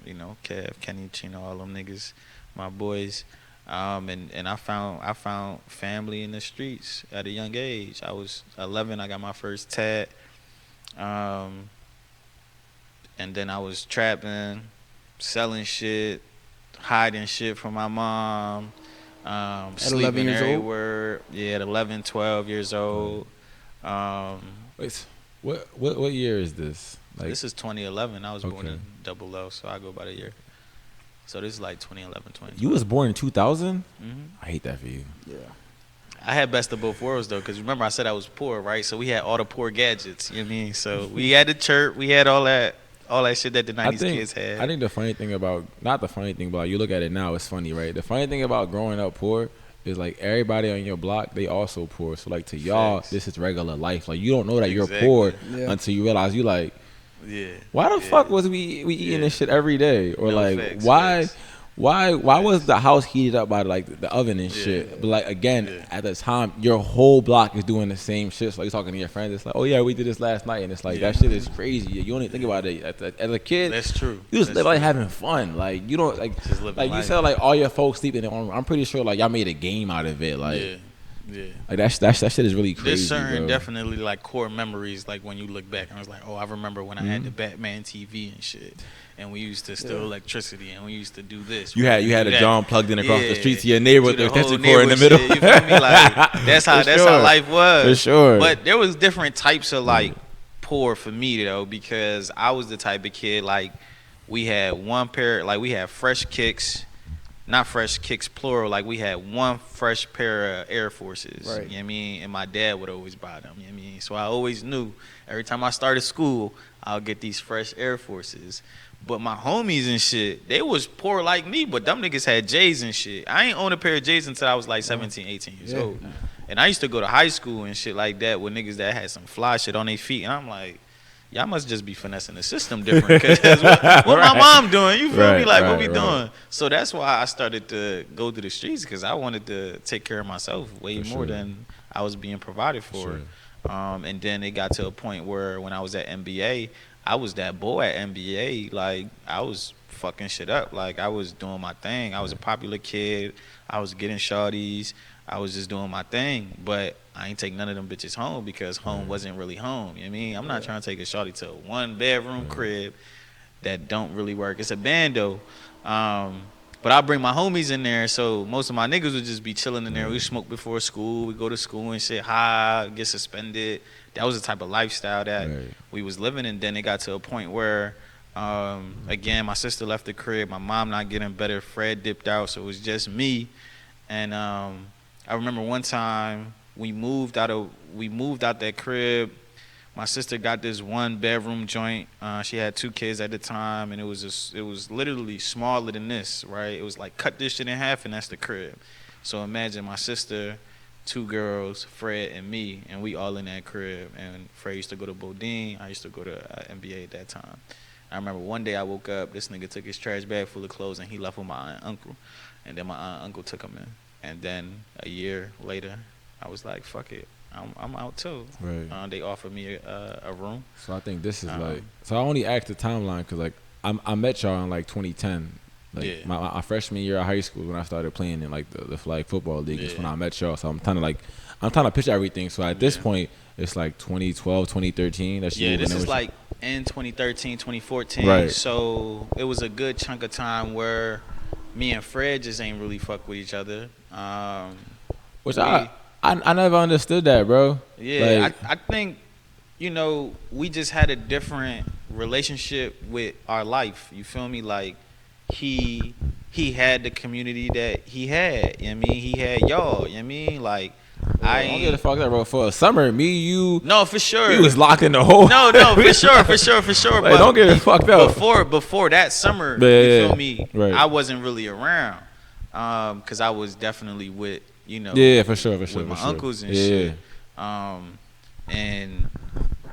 You know, Kev, Kenny, Chino, all them niggas, my boys. And I found family in the streets at a young age. I was 11. I got my first tat. And then I was trapping, selling shit, hiding shit from my mom. At 11 years everywhere. Yeah, at 11, 12 years old. Wait, what year is this? Like, this is 2011. I was born in 00, so I go by the year. So this is like 2011, 2012. You was born in 2000? Mm-hmm. I hate that for you. Yeah. I had best of both worlds though, because remember I said I was poor, right? So we had all the poor gadgets, you know what I mean? So we had the chirp, we had all that. all that shit that the 90s kids had. I think the funny thing about, not the funny thing, but like you look at it now, it's funny, right? The funny thing about growing up poor is like everybody on your block, they also poor. So like to y'all, this is regular life. Like you don't know that you're poor until you realize you like, why the fuck was we eating this shit every day? Or no, like why was the house heated up by like the oven and shit? But like again, at the time, your whole block is doing the same shit. So you're talking to your friends, it's like, oh yeah, we did this last night, and it's like that shit is crazy. You don't even think about it as a kid. That's true. You just live like having fun. Like you don't like you said like all your folks sleeping. I'm pretty sure like y'all made a game out of it. Like like that shit is really crazy. There's certain bro. Definitely like core memories. Like when you look back, and I was like, oh, I remember when I had the Batman TV and shit. And we used to steal electricity, and we used to do this. You had a John plugged in across the street to your neighbor with the extension cord in the middle. Shit, you feel me? Like that's how life was. For sure. But there was different types of like poor for me though, because I was the type of kid like we had one pair, like we had fresh kicks, not fresh kicks plural. Like we had one fresh pair of Air Forces. Right. You know what I mean? And my dad would always buy them. You know what I mean? So I always knew every time I started school, I'll get these fresh Air Forces. But my homies and shit, they was poor like me, but them niggas had J's and shit. I ain't own a pair of J's until I was like 17, 18 years old. And I used to go to high school and shit like that with niggas that had some fly shit on their feet. And I'm like, y'all must just be finessing the system different. Because what my mom doing, you feel me? Like, what we doing? So that's why I started to go to the streets, because I wanted to take care of myself way more than I was being provided for. And then it got to a point where when I was at NBA, I was that boy at NBA. Like, I was fucking shit up. Like, I was doing my thing. I was a popular kid. I was getting shawties. I was just doing my thing. But I ain't take none of them bitches home because home wasn't really home. You know what I mean? I'm not trying to take a shawty to a one-bedroom crib that don't really work. It's a bando. But I bring my homies in there, so most of my niggas would just be chilling in there. We smoke before school. We go to school and shit, get suspended. That was the type of lifestyle that we was living. And then it got to a point where, again, my sister left the crib. My mom not getting better. Fred dipped out, so it was just me. And I remember one time we moved out that crib. My sister got this one bedroom joint. She had 2 kids at the time, and it was literally smaller than this, right? It was like cut this shit in half, and that's the crib. So imagine my sister, 2 girls, Fred and me, and we all in that crib. And Fred used to go to Bodine. I used to go to NBA at that time. I remember one day I woke up, this nigga took his trash bag full of clothes, and he left with my aunt and uncle. And then my aunt and uncle took him in. And then a year later, I was like, fuck it. I'm out too. Right. They offered me a room. So I think this is like. So I only asked the timeline because like I met y'all in like 2010. Like my freshman year of high school when I started playing in like the flag football league is when I met y'all. So I'm trying to picture everything. So at this point it's like 2012, 2013. That's this is like in 2013, 2014. Right. So it was a good chunk of time where me and Fred just ain't really fuck with each other. Which I never understood that, bro. Yeah, like, I think, we just had a different relationship with our life. You feel me? Like, he had the community that he had. You know what I mean? He had y'all. You know what I mean? Like, I don't get the fuck that, bro. For a summer, you. No, for sure. We was locked in the hole. No, for sure. Like, but don't get it fucked up. Before that summer, you feel me? Right. I wasn't really around, because I was definitely with. For sure. With my uncles and shit. And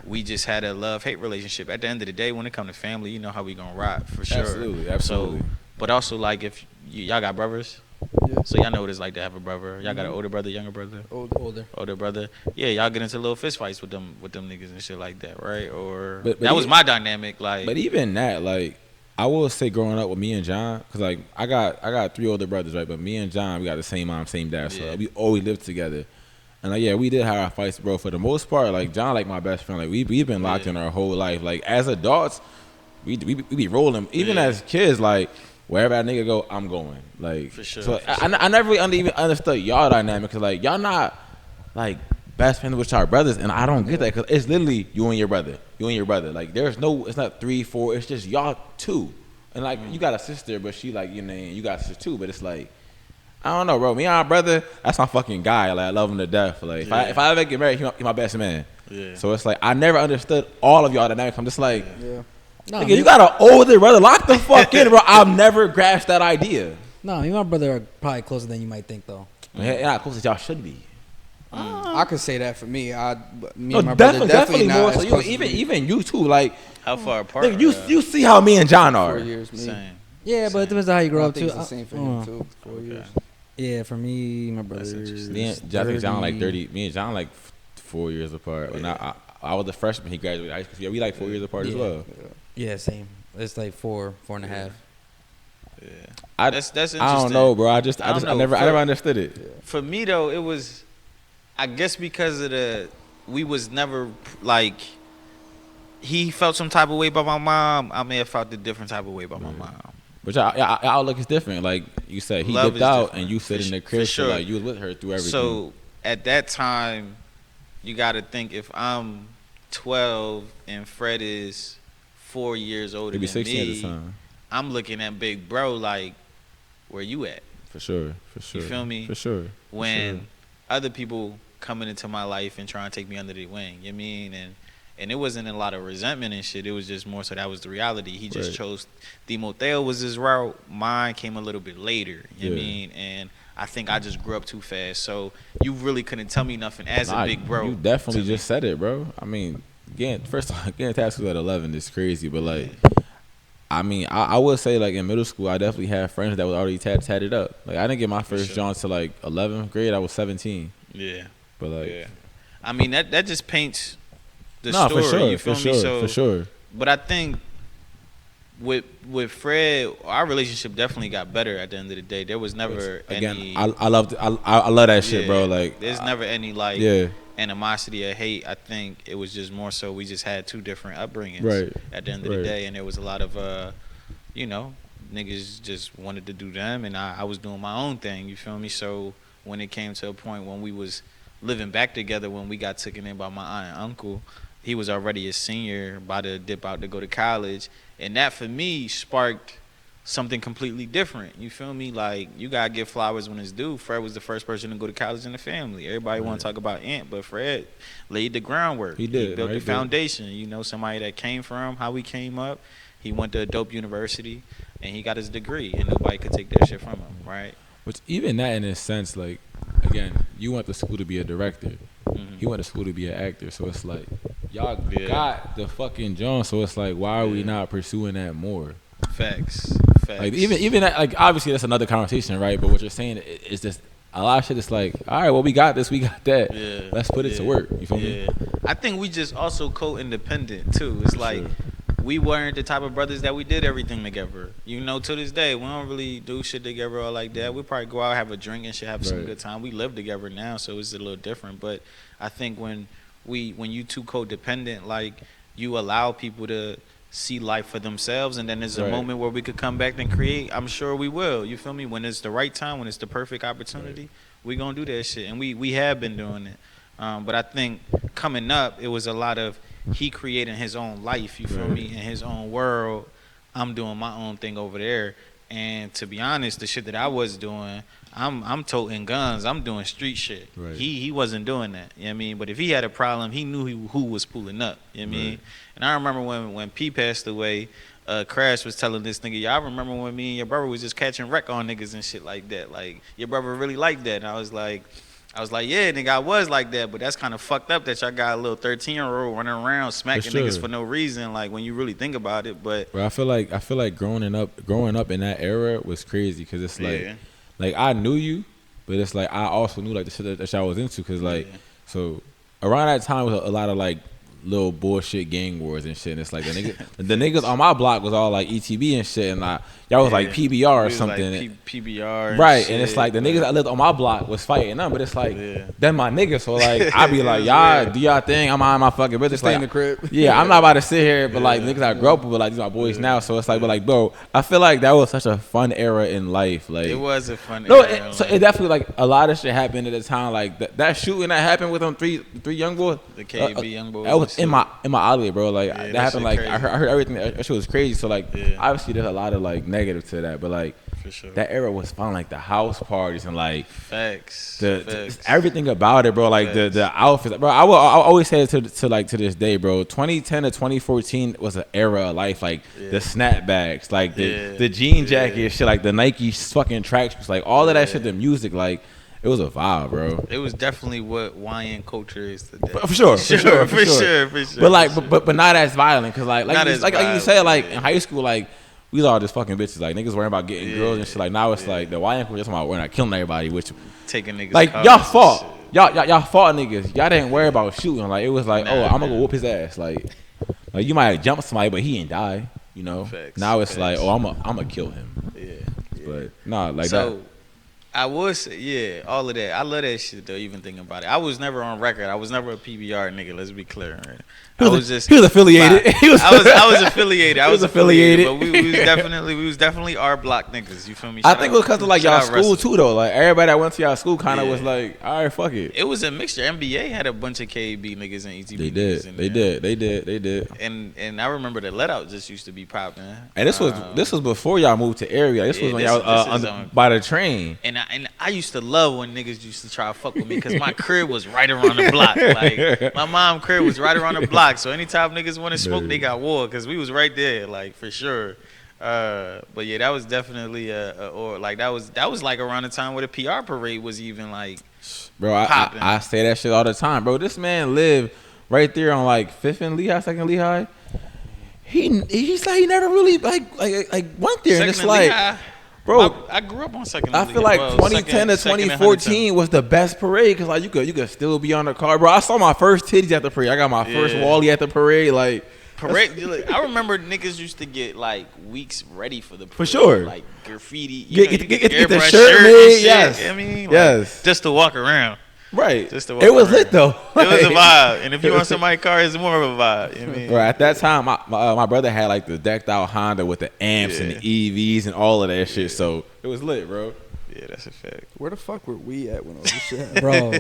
we just had a love-hate relationship. At the end of the day, when it comes to family, you know how we gonna rock, for sure. Absolutely. So, but also, like, if y'all got brothers, so y'all know what it's like to have a brother. Y'all got an older brother, younger brother? Older brother. Yeah, y'all get into little fist fights with them niggas and shit like that, right? Or but that was my dynamic, like. But even that, like, I will say growing up with me and John, because like I got 3 older brothers, right? But me and John, we got the same mom, same dad, so like, we always lived together. And like, we did have our fights, bro. For the most part, like John, like my best friend, like we've been locked in our whole life. Like as adults, we be rolling. Even as kids, like wherever that nigga go, I'm going. Like for sure. So for sure. I never really even understood y'all dynamic, because like y'all not like best friends with our brothers, and I don't get that, because it's literally you and your brother. Like it's not 3, 4. It's just y'all 2. And like you got a sister, but she like you got a sister too. But it's like I don't know, bro. Me and my brother, that's my fucking guy. Like I love him to death. Like if I ever get married, he my best man. Yeah. So it's like I never understood all of y'all dynamics. I'm just like, No, Nigga, you got an older brother. Lock the fuck in, bro. I've never grasped that idea. No, me and my brother are probably closer than you might think, though. Yeah, not close as y'all should be. I could say that for me. Me No, and my brother definitely not more. as So you, close as even you too. Like, How far apart? nigga, you see how me and John are. 4 years. Me. Same. Yeah, but it depends on how you grow I up, think too. it's the same for him too. 4 years. Yeah, for me, my brother. interesting. Me and I think John like 30. Me and John like 4 years apart. When I was a freshman, he graduated high school. Yeah, we like 4 years apart as well. Yeah, same. It's like 4.5. Yeah. That's interesting. I don't know, bro. I don't know. never understood it. For me though, it was, I guess because of we was never like, he felt some type of way about my mom. I may have felt a different type of way about my mom. But your outlook is different. Like you said, he Love dipped is out different. and you sit in the For crib. sure. So like you was with her through everything. So at that time, you got to think if I'm 12 and Fred is 4 years older maybe than 16 at the me, time. I'm looking at big bro like, where you at? For sure. You feel me? For sure. When other people coming into my life and trying to take me under their wing, you know what I mean? And it wasn't a lot of resentment and shit. It was just more so that was the reality. He just Right. chose, Demoteo was his route. Mine came a little bit later, you know what I Yeah. mean? And I think I just grew up too fast. So you really couldn't tell me nothing as Nah, a big bro. You definitely to me. just said it, bro. I mean, first of all, getting tattooed at 11 is crazy, but like, I mean, I would say like in middle school, I definitely had friends that was already tatted up. Like I didn't get my first sure. John to like 11th grade. I was 17, Yeah. but like, Yeah. I mean, that just paints the no, story. for sure, You feel for me? sure, So, for sure. But I think with Fred, our relationship definitely got better at the end of the day. There was never Again, any. I love that shit, bro. Like, there's never any like yeah, animosity or hate. I think it was just more so we just had two different upbringings. Right. At the end of the day, and there was a lot of niggas just wanted to do them, and I was doing my own thing. You feel me? So when it came to a point when we was living back together, when we got taken in by my aunt and uncle, he was already a senior, about to dip out to go to college, and that for me sparked something completely different. You feel me? Like, you gotta give flowers when it's due. Fred was the first person to go to college in the family. Everybody want to talk about Aunt, but Fred laid the groundwork. He did, built right? the foundation. You know, somebody that came from how we came up. He went to a dope university, and he got his degree, and nobody could take that shit from him, right? Which even that in a sense, like, again, you went to school to be a director. Mhm. He went to school to be an actor. So it's like, y'all Yeah. got the fucking John. So it's like, why are we not pursuing that more? Facts. Like even that, like obviously that's another conversation, right? But what you're saying is just a lot of shit. Is like, all right, well we got this, we got that. Yeah. Let's put it to work. You feel me? I think we just also co-independent too. It's like sure. we weren't the type of brothers that we did everything together. You know, to this day, we don't really do shit together or like that. We probably go out, have a drink and shit, have some Right. good time. We live together now, so it's a little different. But I think when you two codependent, like, you allow people to see life for themselves, and then there's a Right. moment where we could come back and create. I'm sure we will. You feel me? When it's the right time, when it's the perfect opportunity, we gonna do that shit, and we have been doing it. But I think coming up, it was a lot of he creating his own life. You feel Right. me? In his own world. I'm doing my own thing over there. And to be honest, the shit that I was doing, I'm toting guns. I'm doing street shit. Right. He wasn't doing that. You know what I mean? But if he had a problem, he knew who was pulling up. You know what I mean? Right. And I remember when P passed away, Crash was telling this nigga, y'all remember when me and your brother was just catching wreck on niggas and shit like that? Like, your brother really liked that. And I was like, yeah, nigga, I was like that, but that's kind of fucked up that y'all got a little 13-year-old running around smacking sure. niggas for no reason, like, when you really think about it. But Bro, I feel like growing up in that era was crazy because it's Yeah. like I knew you, but it's like I also knew like the shit that y'all was into because like Yeah. so around that time was a lot of like little bullshit gang wars and shit. And it's like the niggas on my block was all like ETB and shit, and like y'all was like Yeah. PBR or We was something. like PBR, and Right, shit, and it's like the niggas that lived on my block was fighting them, but it's like Yeah. them my niggas. So like I be like, It's y'all weird. do y'all thing. I'm on my fucking business. Stay in Like, the crib. yeah, I'm not about to sit here, but like niggas I grew up with, but like these are my boys now. So it's like, but like, bro, I feel like that was such a fun era in life. Like It was a fun no, era, so like, it definitely like a lot of shit happened at the time. Like that shooting that happened with them three young boys. The KB young boys That was lawsuit. in my outlet, bro. Like Yeah, that that happened. shit Like I crazy. heard everything. That shit was crazy. So like Yeah. obviously there's a lot of like negative to that, but like For sure. that era was fun. Like the house parties and like Facts. the Facts. everything about it, bro. Like the outfits, bro. I always say it to this day, bro. 2010 to 2014 was an era of life. Like the snapbacks, like the jean jacket shit, like the Nike fucking tracksuits, like all of that shit. The music, like it was a vibe, bro. It was definitely what YN culture is today. For sure. For sure. But like, but not as violent, cause like Not you, as like you violent, said, like yeah. in high school, like we was all just fucking bitches. Like niggas worrying about getting girls and shit. Like now it's like the YN culture just about we're not killing everybody, which Taking niggas. like cars y'all and fought. shit. Y'all fought niggas. Y'all didn't worry about shooting. Like it was like, Nah, oh, I'm gonna go man. whoop his ass. Like you might have jumped somebody, but he ain't die. You know. Facts, Now it's facts. like, oh, I'm gonna kill him. Yeah. But nah, like So, that. I would say, yeah, all of that. I love that shit though. Even thinking about it, I was never on record. I was never a PBR nigga. Let's be clear. Right? I was just he was affiliated. I was affiliated. I He was was affiliated. But we was definitely our block niggas. You feel me? I Shout think out- it was because of like shout y'all out school wrestling. too, though. Like everybody that went to y'all school kind of Yeah. was like, all right, fuck it. It was a mixture. NBA had a bunch of KB niggas and ETB They niggas did. in They there. did. They did. And I remember the let out just used to be popping. And this was before y'all moved to area. This Yeah, was when this y'all is, by the train. And I used to love when niggas used to try to fuck with me because my crib was right around the block. Like my mom crib was right around the block. So anytime niggas want to smoke, they got war because we was right there, like for sure. But yeah, that was definitely or like that was like around the time where the PR parade was even like. Bro, popping. I say that shit all the time, bro. This man lived right there on like 5th and Lehigh, 2nd Lehigh. He said he never really like went there. And it's Second like, Lehigh, bro, I grew up on second. I feel like 2010 to 2014 was the best parade because like you could still be on the car, bro. I saw my first titties at the parade. I got my first Wally at the parade. Like Parade. I remember niggas used to get like weeks ready for the parade. For sure. Like graffiti. Get You the airbrush shirt and made, shit, yes. I mean, like, Yes. just to walk around. right, Just to walk it was around. lit though. It was a Like, vibe, and if you on somebody's car, it's more of a vibe. You know what I mean? Bro, at that time, my brother had like the decked out Honda with the amps and the EVs and all of that shit. So it was lit, bro. Yeah, that's a fact. Where the fuck were we at when all this shit happened? Bro.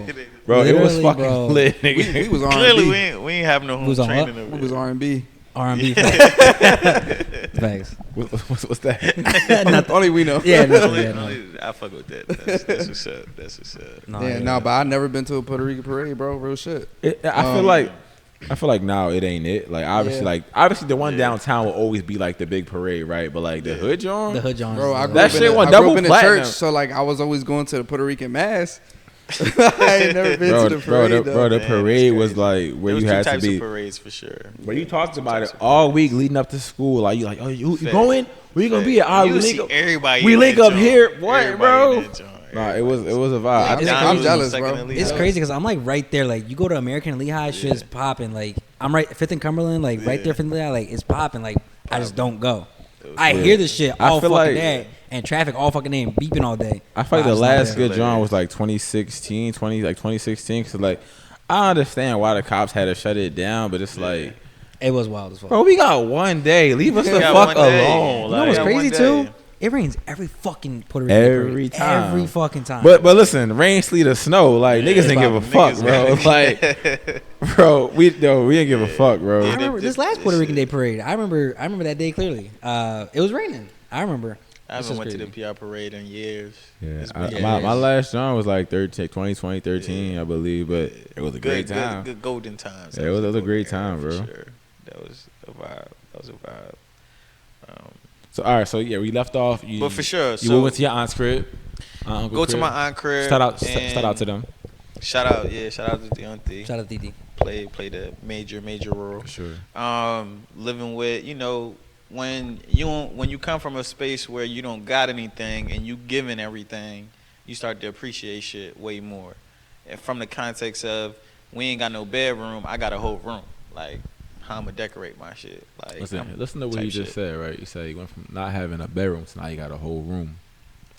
Bro, it was Literally, fucking bro. lit, nigga. We was Clearly, R&B. we ain't have no home Who's on training. what? over We was there. R&B. R&B facts. What's that? Nothing. Only we know. Yeah, no, Only- yeah, no. only- I fuck with that. That's what's up. That's what's up. No, Yeah, yeah. no, but I never been to a Puerto Rican parade, bro. Real shit. I feel like now it ain't it. Like obviously the one downtown will always be like the big parade, right? But like the hood John, The Hood Johns. Bro, I grew That up shit in a, went I grew double up in a platinum. church, so like I was always going to the Puerto Rican mass. I ain't never been to the parade, though. the Man, parade that's was crazy. like where There was you two had to types be. of parades for sure. But you talked about it types of all week leading up to school. Like you you going? Where you gonna be at? All right, You we see link up. everybody. We in link that up joint. here. What, Everybody bro? in that joint. Nah, it was a vibe. It's I'm crazy. jealous, Second bro. and Lehigh. It's crazy because I'm like right there. Like you go to American and Lehigh, shit's popping. Like I'm right 5th and Cumberland, like right there 5th and Lehigh, like it's popping. Like I just don't go. I hear this shit I all feel fucking like- day and traffic all fucking day and beeping all day. I feel like But the just not last there. good John was like 2016. Cause like I understand why the cops had to shut it down, but it's like, It was wild as fuck. bro, we got one day. Leave us the got fuck one day. alone. You know what's Yeah, crazy one day. too? It rains every fucking Puerto Rican Every parade. time. Every fucking time. But listen, rain, sleet, or snow, like niggas didn't give a fuck, bro. Like, bro, we didn't give a fuck, bro. I remember this last Puerto Rican Day parade. I remember that day clearly. It was raining. I remember. I This haven't is went to the crazy. PR parade in years. Yeah, It's been my years. last John was like 2013, I believe, but it was a great time. Good golden times. Yeah, it was a golden great era time, for bro. Sure. That was a vibe. So all right, so yeah, we left off. You, But for sure, you so- went to your aunt's crib. Uncle Go to crib. my aunt crib. Shout out and to them. Shout out to the auntie. Shout out to Didi. Played a major role. For sure. Living with, when you come from a space where you don't got anything and you giving everything, you start to appreciate shit way more. And from the context of we ain't got no bedroom, I got a whole room. Like how I'ma decorate my shit. Like Listen to what type you just shit. said, right? You said you went from not having a bedroom to now you got a whole room.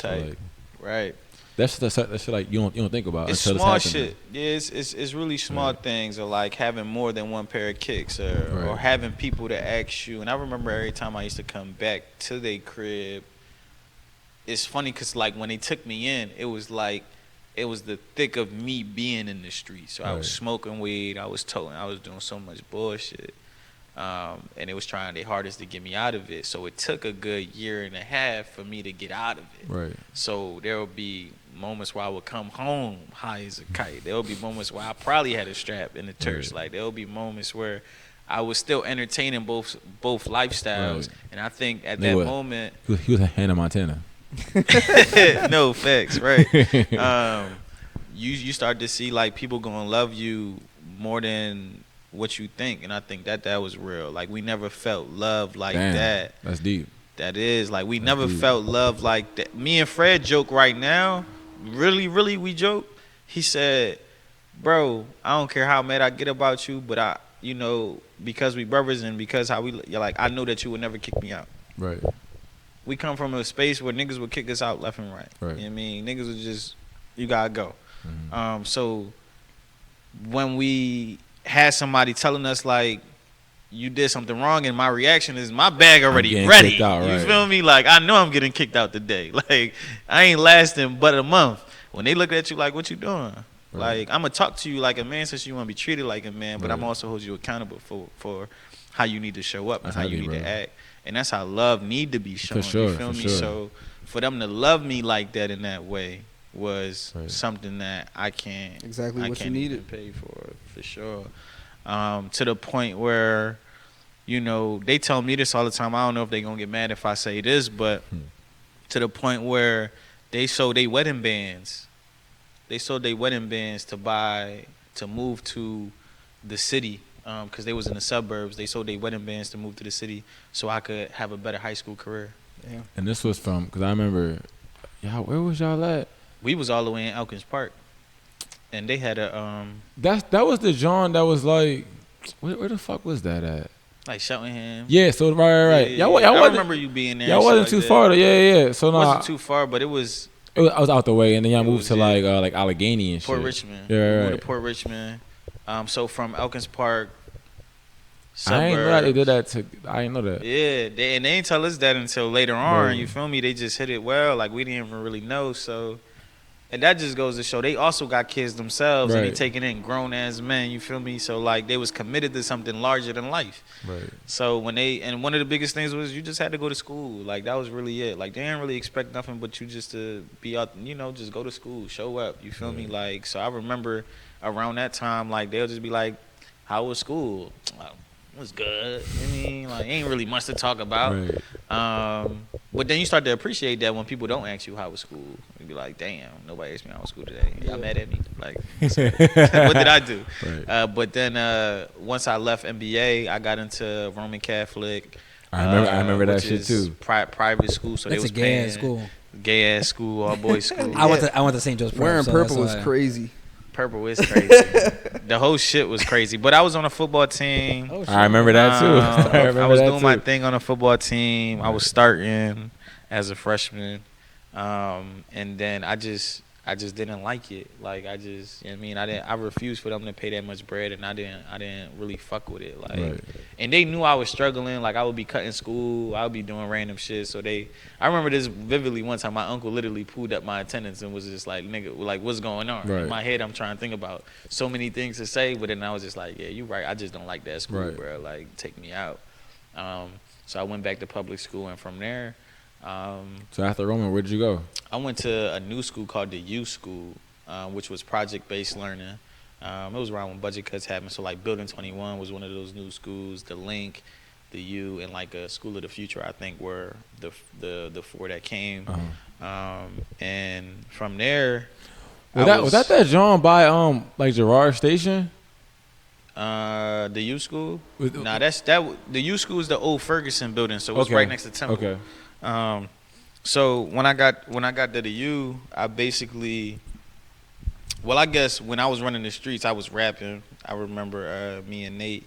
So, Type. like, Right. that's shit like you don't think about It's until small it's happening. shit. Yeah, it's really small things, or like having more than one pair of kicks, or Right. having people to ask you. And I remember every time I used to come back to their crib, it's funny because like when they took me in, it was like it was the thick of me being in the street. So I was Right. smoking weed, I was toting, I was doing so much bullshit. And it was trying their hardest to get me out of it. So it took a good year and a half for me to get out of it. Right. So there would be moments where I would come home high as a kite. There would be moments where I probably had a strap in the turf. Right. Like there would be moments where I was still entertaining both lifestyles. Right. And I think at They that would. moment, He was a Hannah Montana. no facts, right? You start to see like people gonna love you more than what you think, and I think that was real. Like we never felt love like Damn, that. that's deep. That is like we That's never deep. felt love like that. Me and Fred joke right now. Really, we joke. He said, "Bro, I don't care how mad I get about you, but I, you know, because we brothers and because how you're like, I know that you would never kick me out. Right. We come from a space where niggas would kick us out left and right. Right. You know what I mean? Niggas would just, you gotta go. Mhm. So when we had somebody telling us like you did something wrong, and my reaction is my bag already getting ready. kicked out, You right. feel me? Like I know I'm getting kicked out today. Like I ain't lasting but a month. When they look at you like, what you doing? Right. Like I'm gonna talk to you like a man since you want to be treated like a man, but I'm Right. also hold you accountable for how you need to show up That's and how you heavy, need to bro. act. And that's how love need to be shown. sure, You feel for me? sure. So for them to love me like that in that way was Right. something that I can't Exactly I what you can't even needed. pay for sure. To the point where, you know, they tell me this all the time. I don't know if they're gonna get mad if I say this, but to the point where they sold their wedding bands. They sold their wedding bands to move to the city, because they was in the suburbs. They sold their wedding bands to move to the city so I could have a better high school career. And this was from, because I remember, y'all, where was y'all at? We was all the way in Elkins Park, and they had a That was the John that was like, where the fuck was that at? like Cheltenham. Yeah, so right. Yeah, Y'all I wasn't, remember you being there. y'all and shit wasn't like too that. far though. Yeah. So It no, wasn't too far, but it was I was out the way, and then y'all It moved was, to yeah. like Allegheny and Port shit. Richmond. Yeah, We right. moved to Port Richmond. So from Elkins Park, I ain't know that they did suburbs. that. I ain't know that. Yeah, they ain't tell us that until later on. Right. You feel me? They just hit it well. Like we didn't even really know. So, and that just goes to show they also got kids themselves, and they Right. taking in grown ass men. You feel me? So like they was committed to something larger than life. Right. So when and one of the biggest things was you just had to go to school. Like that was really it. Like they didn't really expect nothing but you just to be out. You know, just go to school, show up. You feel me? Like so, I remember around that time, like they'll just be like, "How was school?" It was good. I mean, like ain't really much to talk about. Right. But then you start to appreciate that when people don't ask you how was school. You be like, damn, nobody asked me how was school today. Y'all mad at me? Like, what did I do? Right. But then once I left MBA, I got into Roman Catholic. I remember that which shit is too. Private school, so they That's was a gay paying ass school. Gay ass school, all boys school. I went to St. Joe's. Prep, Wearing so purple that's was why- crazy. Purple is crazy. The whole shit was crazy. But I was on a football team. Oh, shit. I remember that too. I remember I was that doing my too. thing on a football team. I was starting as a freshman, and then I just didn't like it. Like I just, you know what I mean, I refused for them to pay that much bread, and I didn't really fuck with it. Like, Right. and they knew I was struggling. Like I would be cutting school, I would be doing random shit. So I remember this vividly. One time, my uncle literally pulled up my attendance and was just like, "Nigga, like what's going on?" Right. In my head, I'm trying to think about so many things to say, but then I was just like, "Yeah, you right. I just don't like that school, Right. bro. Like take me out." So I went back to public school, and from there. So after Roman, where'd you go? I went to a new school called the U School, which was project-based learning. It was around when budget cuts happened. So like Building 21 was one of those new schools. The Link, the U, and like a School of the Future, I think, were the four that came. And from there, Was that John by like Girard Station? the U School? Was- Nah, the U School is the old Ferguson building, so it's Okay. right next to Temple. Okay. So when I got to the U, I basically, well, I guess when I was running the streets, I was rapping. I remember me and Nate,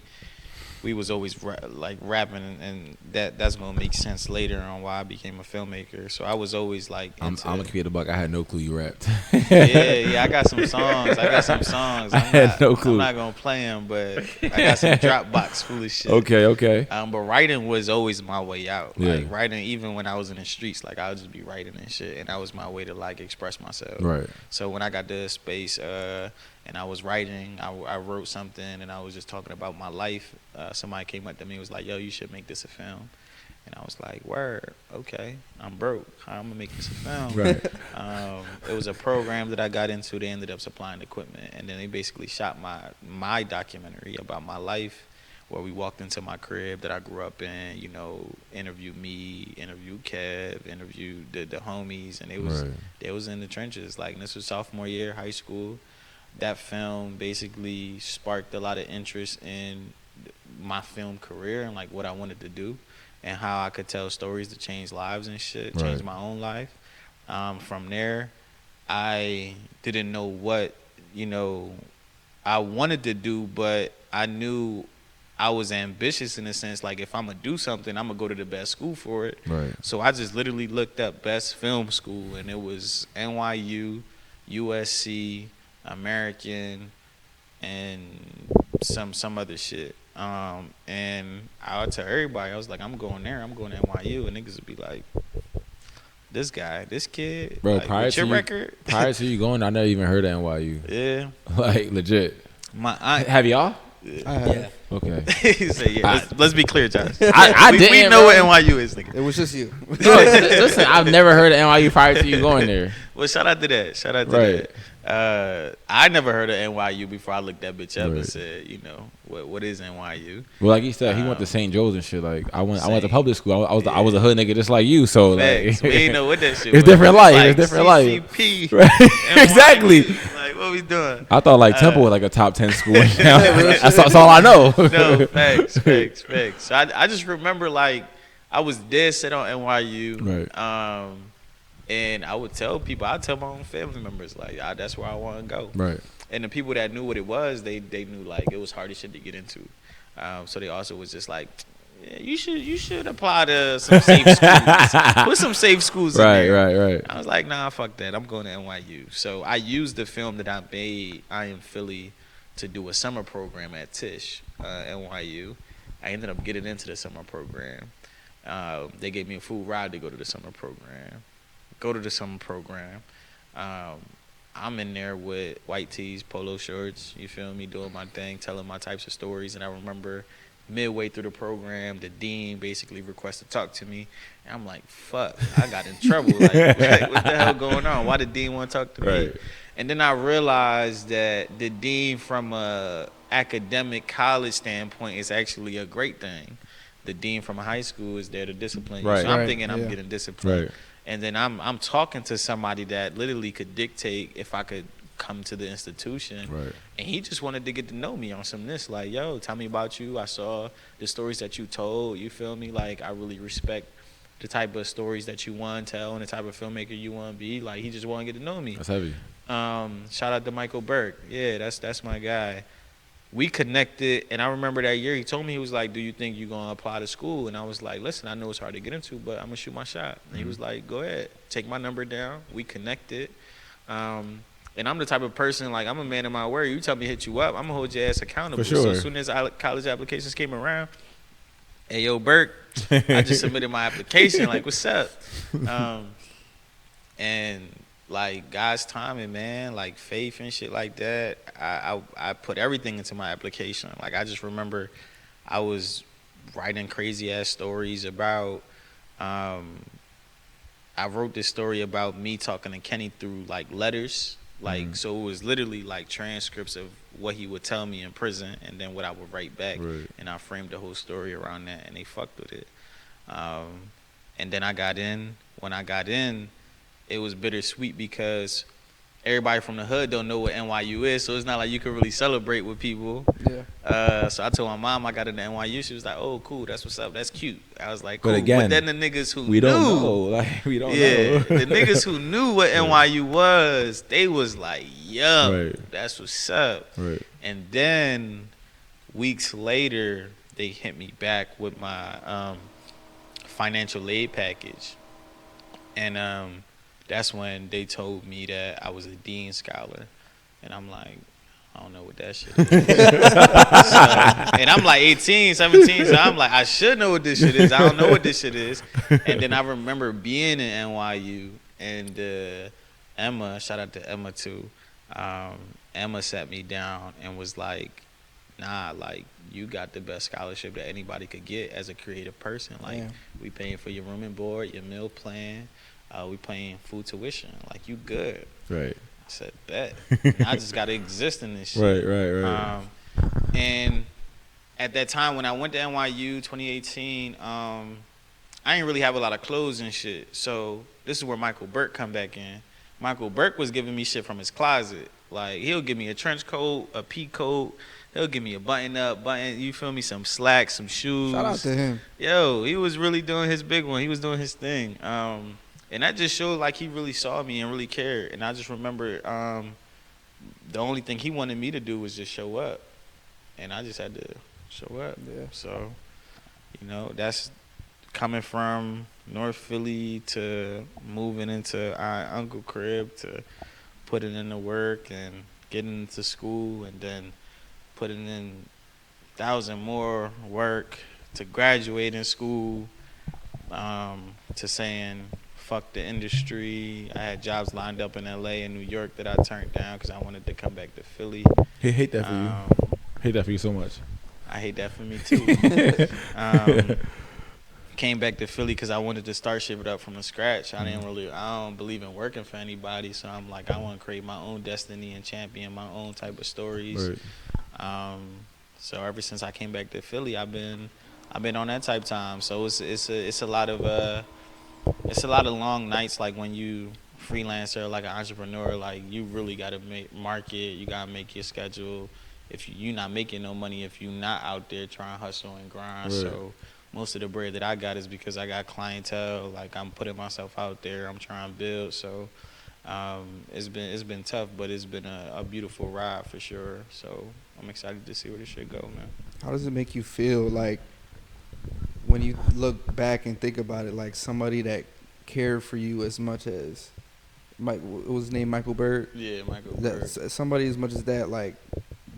we was always like rapping, and that's gonna make sense later on why I became a filmmaker. So I was always like, I'm gonna keep it a buck. I had no clue you rapped. yeah, I got some songs. I had no clue. I'm not gonna play them, but I got some Dropbox foolish shit. Okay. But writing was always my way out. Yeah. Like writing, even when I was in the streets, like I would just be writing and shit, and that was my way to like express myself. Right. So when I got to space, and I was writing, I wrote something, and I was just talking about my life. Somebody came up to me and was like, "Yo, you should make this a film." And I was like, "Word, okay. I'm broke. How I'm gonna make this a film?" Right. It was a program that I got into. They ended up supplying equipment, and then they basically shot my documentary about my life, where we walked into my crib that I grew up in. You know, interviewed me, interviewed Kev, interviewed the homies, and they was in the trenches. Like, and this was sophomore year, high school. That film basically sparked a lot of interest in my film career and like what I wanted to do and how I could tell stories to change lives and shit, change my own life. From there, I didn't know what, I wanted to do, but I knew I was ambitious in a sense. Like, if I'm going to do something, I'm going to go to the best school for it. Right. So I just literally looked up best film school, and it was NYU, USC, American, and some other shit. And I would tell everybody, I was like, I'm going there, I'm going to NYU, and niggas would be like, this kid, bro, like, prior to record? Prior to you going, I never even heard of NYU. Yeah. Like, legit. My aunt, have y'all? I have. Yeah. Okay. he said, yeah. Let's be clear, Josh. I didn't, we know bro. what NYU is, nigga. It was just you. No, listen, I've never heard of NYU prior to you going there. Well, shout out to that. That. I never heard of NYU before I looked that bitch up and said, what is NYU? Well, like he said, he went to St. Joe's and shit. Like, I went to public school. I was a hood nigga just like you. So like, we ain't know what that shit it's was. different life. Like it's different life. CCP, Right. Exactly. Like, what we doing? I thought like Temple was like a top 10 school. That's all I know. No, facts. So I just remember, like, I was dead set on NYU. Right. And I would tell people, I'd tell my own family members, like, that's where I want to go. Right. And the people that knew what it was, they knew, like, it was hard as shit to get into. So they also was just like, yeah, you should apply to some safe schools. Put some safe schools in there. Right. I was like, nah, fuck that. I'm going to NYU. So I used the film that I made, I Am Philly, to do a summer program at Tisch, NYU. I ended up getting into the summer program. They gave me a full ride to go to the summer program. I'm in there with white tees, polo shorts, you feel me, doing my thing, telling my types of stories. And I remember midway through the program, the dean basically requested to talk to me. And I'm like, fuck, I got in trouble. Like, what the hell going on? Why did the dean want to talk to me? And then I realized that the dean, from a academic college standpoint, is actually a great thing. The dean from a high school is there to discipline you. So I'm thinking I'm getting disciplined. Right. And then I'm talking to somebody that literally could dictate if I could come to the institution. Right. And he just wanted to get to know me on some this, like, yo, tell me about you. I saw the stories that you told. You feel me? Like, I really respect the type of stories that you want to tell and the type of filmmaker you want to be. Like, he just want to get to know me. That's heavy. Shout out to Michael Burke. Yeah, that's my guy. We connected, and I remember that year he told me, he was like, do you think you're going to apply to school? And I was like, listen, I know it's hard to get into, but I'm going to shoot my shot. And he was like, go ahead, take my number down. We connected. And I'm the type of person, like, I'm a man of my word. You tell me to hit you up, I'm going to hold your ass accountable. For sure. So as soon as college applications came around, hey, yo, Burke, I just submitted my application. Like, what's up? And like, God's timing, man, like faith and shit like that, I put everything into my application. Like, I just remember I was writing crazy ass stories about, I wrote this story about me talking to Kenny through like letters. Like, so it was literally like transcripts of what he would tell me in prison and then what I would write back. Right. And I framed the whole story around that, and they fucked with it. And then I got in. When I got in, it was bittersweet because everybody from the hood don't know what NYU is, so it's not like you can really celebrate with people. Yeah. So I told my mom I got into NYU. She was like, "Oh, cool, that's what's up. That's cute." I was like, But "Cool." again, but then the niggas who We knew, don't know. Like, we don't know. the niggas who knew what NYU was, they was like, "Yo, Right. that's what's up." Right. And then weeks later, they hit me back with my financial aid package, and that's when they told me that I was a dean scholar, and I'm like, I don't know what that shit is. So, and I'm like 18, 17, so I'm like, I should know what this shit is. I don't know what this shit is. And then I remember being in NYU, and Emma, shout out to Emma too. Emma sat me down and was like, nah, like, you got the best scholarship that anybody could get as a creative person. Like, we paying for your room and board, your meal plan, we paying food tuition. Like, you good. Right. I said, bet. I just got to exist in this shit. Right. And at that time when I went to NYU 2018, I didn't really have a lot of clothes and shit. So this is where Michael Burke come back in. Michael Burke was giving me shit from his closet. Like, he'll give me a trench coat, a pea coat. He'll give me a button, you feel me, some slacks, some shoes. Shout out to him. Yo, he was really doing his big one. He was doing his thing. And that just showed like he really saw me and really cared. And I just remember the only thing he wanted me to do was just show up. And I just had to show up. Yeah. So, you know, that's coming from North Philly to moving into our uncle crib to putting in the work and getting into school and then putting in 1,000 more work to graduating school, to saying fuck the industry. I had jobs lined up in LA and New York that I turned down because I wanted to come back to Philly. He hate that for you. Hate that for you so much. I hate that for me too. Came back to Philly because I wanted to start shit up from the scratch. I don't believe in working for anybody, so I'm like, I want to create my own destiny and champion my own type of stories. Right. So ever since I came back to Philly, I've been on that type time. So it's a lot of long nights, like when you freelancer, like an entrepreneur, like you really gotta market, you gotta make your schedule. If you're not making no money, if you're not out there trying to hustle and grind. Right. So most of the bread that I got is because I got clientele. Like, I'm putting myself out there, I'm trying to build. So it's been tough, but it's been a beautiful ride for sure. So I'm excited to see where this shit go, man. How does it make you feel, like, when you look back and think about it, like somebody that cared for you as much as what was his name, Michael Bird? Yeah, Michael Bird. Somebody as much as that, like,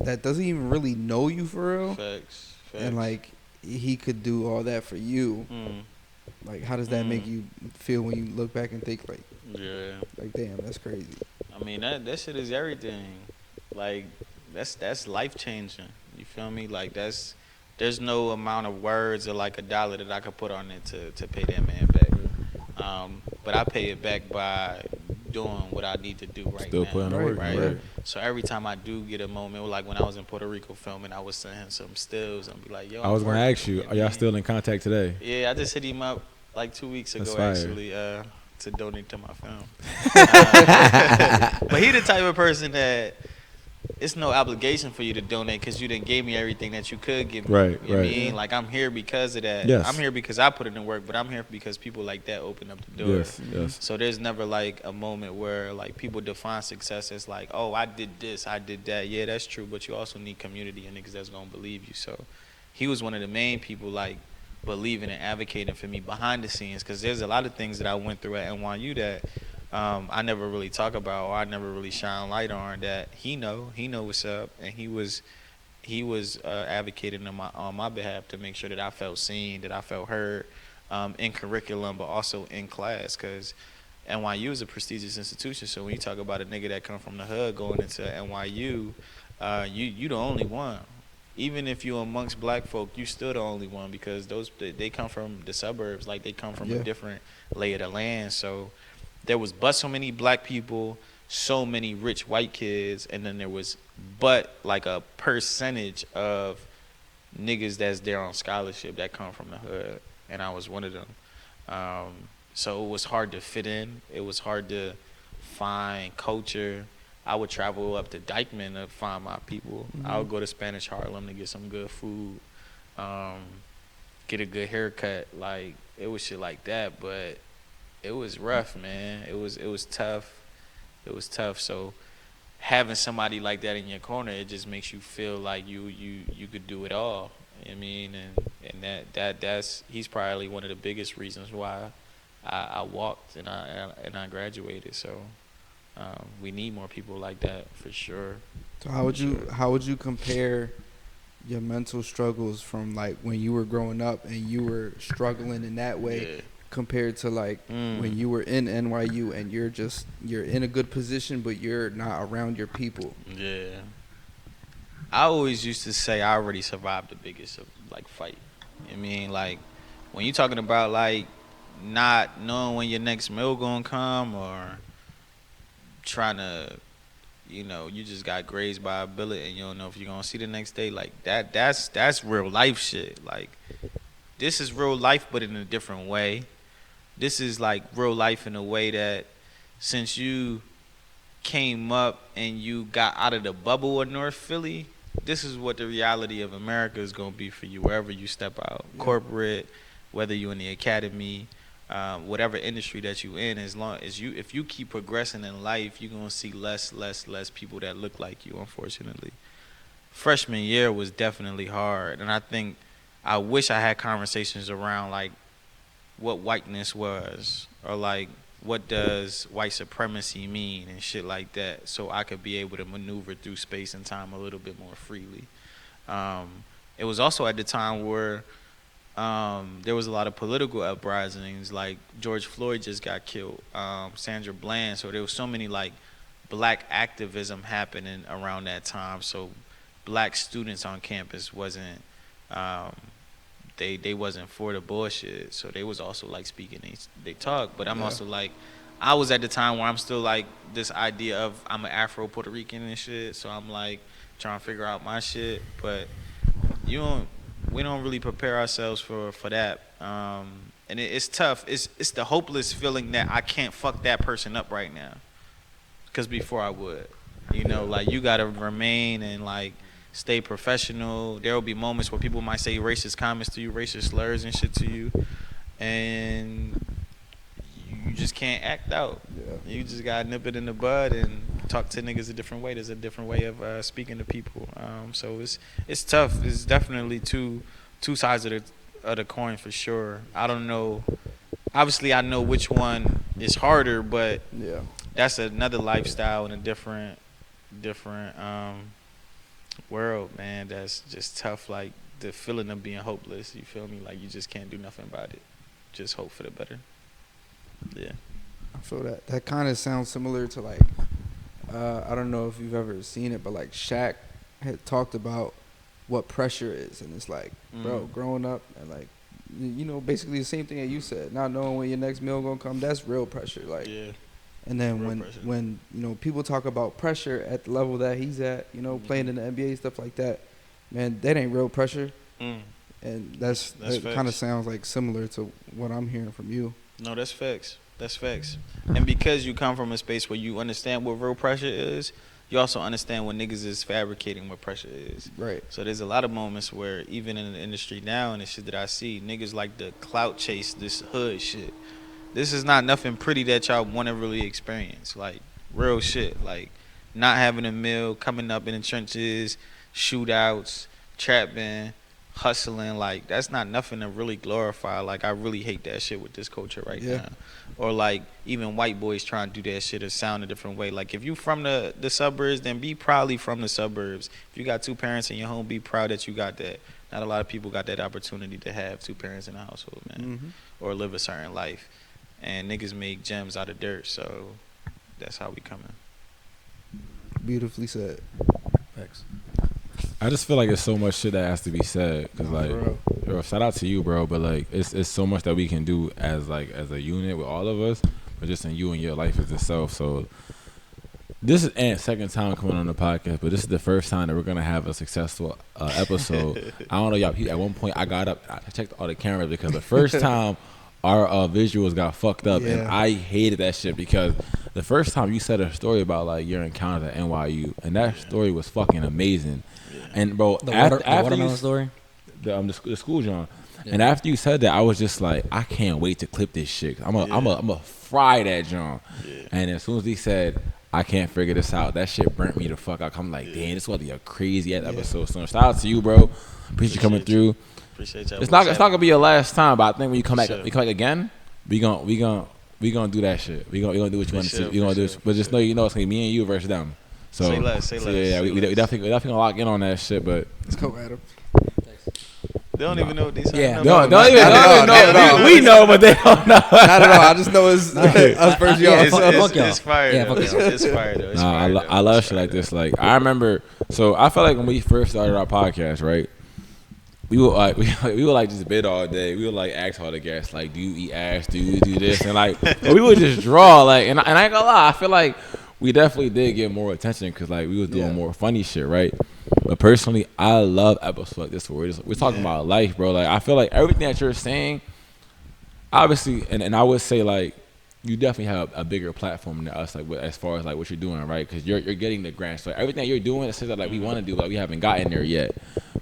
that doesn't even really know you for real. Facts. And, like, he could do all that for you. Like, how does that make you feel when you look back and think, like, damn, that's crazy? I mean, that shit is everything. Like, that's life changing. You feel me? Like, there's no amount of words or like $1 that I could put on it to pay that man back. But I pay it back by doing what I need to do right Still now. putting the work, right. So every time I do get a moment, like when I was in Puerto Rico filming, I was sending him some stills and be like, yo, I was going to ask you, are y'all still in contact today? Yeah, I just hit him up like 2 weeks ago, actually, to donate to my film. But he the type of person that it's no obligation for you to donate because you done gave me everything that you could give me. Right, you know what I mean? Like, I'm here because of that. Yes. I'm here because I put in the work, but I'm here because people like that open up the door. Yes. So there's never like a moment where like people define success as like, oh, I did this, I did that. Yeah, that's true, but you also need community and niggas that's gonna believe you. So he was one of the main people like believing and advocating for me behind the scenes, because there's a lot of things that I went through at NYU that I never really talk about, or I never really shine light on, that he know what's up, and he was advocating on my behalf to make sure that I felt seen, that I felt heard, in curriculum, but also in class, because NYU is a prestigious institution. So when you talk about a nigga that come from the hood going into NYU, you the only one. Even if you amongst black folk, you still the only one, because they come from the suburbs, like they come from a different lay of the land. So there was but so many black people, so many rich white kids, and then there was but like a percentage of niggas that's there on scholarship that come from the hood, and I was one of them. So it was hard to fit in. It was hard to find culture. I would travel up to Dykeman to find my people. I would go to Spanish Harlem to get some good food, get a good haircut. Like, it was shit like that, but it was rough, man. It was tough. It was tough. So having somebody like that in your corner, it just makes you feel like you could do it all. I mean, and that's he's probably one of the biggest reasons why I walked and I graduated. So we need more people like that for sure. So how would you compare your mental struggles from like when you were growing up and you were struggling in that way compared to like when you were in NYU and you're in a good position but you're not around your people? Yeah. I always used to say I already survived the biggest like fight. I mean, like when you talking about like not knowing when your next meal gonna come or trying to, you know, you just got grazed by a bullet and you don't know if you're gonna see the next day. Like that's real life shit. Like this is real life, but in a different way. This is like real life in a way that since you came up and you got out of the bubble of North Philly, this is what the reality of America is gonna be for you wherever you step out. Yeah. Corporate, whether you're in the academy, whatever industry that you in, as long as if you keep progressing in life, you're gonna see less people that look like you, unfortunately. Freshman year was definitely hard, and I think I wish I had conversations around like what whiteness was, or like what does white supremacy mean and shit like that, so I could be able to maneuver through space and time a little bit more freely. It was also at the time where there was a lot of political uprisings, like George Floyd just got killed, Sandra Bland, so there was so many like black activism happening around that time, so black students on campus wasn't they wasn't for the bullshit, so they was also like speaking they talk, but I'm also like, I was at the time where I'm still like this idea of I'm an Afro Puerto Rican and shit, so I'm like trying to figure out my shit, but we don't really prepare ourselves for that, and it's tough. It's the hopeless feeling that I can't fuck that person up right now, because before I would, you know, like you gotta remain and like stay professional. There will be moments where people might say racist comments to you, racist slurs and shit to you, and you just can't act out. Yeah. You just gotta nip it in the bud and talk to niggas a different way. There's a different way of speaking to people. So it's tough. It's definitely two sides of the coin for sure. I don't know. Obviously, I know which one is harder, but that's another lifestyle and a different world, man. That's just tough. Like the feeling of being hopeless. You feel me? Like you just can't do nothing about it. Just hope for the better. Yeah. I feel that. That kind of sounds similar to like, I don't know if you've ever seen it, but like Shaq had talked about what pressure is, and it's like, bro, growing up and like, you know, basically the same thing that you said, not knowing when your next meal gonna come. That's real pressure. Like, and then when you know people talk about pressure at the level that he's at, you know, playing in the NBA stuff like that, man, that ain't real pressure. And that kind of sounds like similar to what I'm hearing from you. No, that's facts. That's facts. And because you come from a space where you understand what real pressure is, you also understand what niggas is fabricating what pressure is. Right. So there's a lot of moments where even in the industry now and the shit that I see, niggas like to clout chase this hood shit. This is not nothing pretty that y'all want to really experience. Like, real shit. Like, not having a meal, coming up in the trenches, shootouts, trapping, hustling. Like, that's not nothing to really glorify. Like, I really hate that shit with this culture right now. Or, like, even white boys trying to do that shit or sound a different way. Like, if you from the suburbs, then be proudly from the suburbs. If you got two parents in your home, be proud that you got that. Not a lot of people got that opportunity to have two parents in the household, man. Or live a certain life. And niggas make gems out of dirt, so that's how we coming. Beautifully said. Thanks. I just feel like there's so much shit that has to be said, cause like, yo, shout out to you, bro. But like, it's so much that we can do as a unit with all of us, but just in you and your life as itself. So this is Ant's second time coming on the podcast, but this is the first time that we're gonna have a successful episode. I don't know, y'all. At one point, I got up, I checked all the cameras because the first time our visuals got fucked up, and I hated that shit because the first time you said a story about like your encounter at NYU, and that story was fucking amazing. And bro, the after watermelon story, the school John, and after you said that, I was just like, I can't wait to clip this shit. I'm a fry that John. And as soon as he said, I can't figure this out. That shit burnt me the fuck out. I'm like, damn, this was a crazy ass episode. So shout out to you, bro. Appreciate you coming through. Appreciate y'all. It's not gonna be your last time, but I think when you come back, Sure. you come back again, we gonna do that shit. We gonna do what you want to do. We gonna do, but just know it's gonna be me and you versus them. So Say less. Yeah, we definitely gonna lock in on that shit. But Let's go, Adam. They don't even know what these. Yeah. don't even not at know. all. We know, but they don't know. Not at all. I just know it's us versus y'all. Yeah, So- fuck y'all. It's fire. Yeah, though. fuck y'all. It's fire though. It's Nah, fire, though. I love It's shit fire, like though. this. Like I remember, so I felt like when we first started our podcast, right? We would like we would like just bid all day. We would like ask all the guests like, do you eat ass? Do you do this? And like we would just draw like, and I ain't gonna lie, I feel like we definitely did get more attention because like we was doing more funny shit, right? But personally, I love episodes like this where we're talking about life, bro. Like I feel like everything that you're saying, obviously, and I would say like you definitely have a bigger platform than us, like as far as like what you're doing, right? Because you're getting the grants, so everything that you're doing, it's that like we want to do, like we haven't gotten there yet.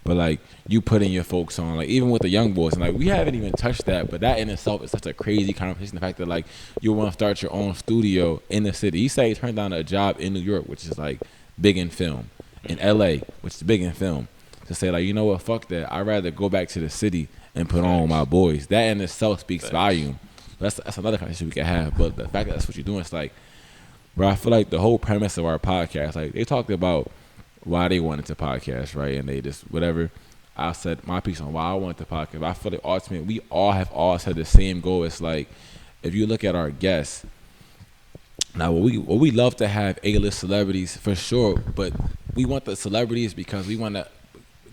But like you putting your folks on, like even with the YoungBouls, and like we haven't even touched that. But that in itself is such a crazy conversation. The fact that like you want to start your own studio in the city. You say you turned down a job in New York, which is like big in film, in LA, which is big in film. To say like, you know what, fuck that. I'd rather go back to the city and put on my boys. That in itself speaks volume. That's another conversation we can have. But the fact that that's what you're doing, it's like, bro, I feel like the whole premise of our podcast, like they talked about why they wanted to podcast, right? And they just whatever. I said my piece on why I wanted to podcast. I feel like ultimately we all have had the same goal. It's like if you look at our guests. Now, what we love to have A-list celebrities for sure, but we want the celebrities because we want to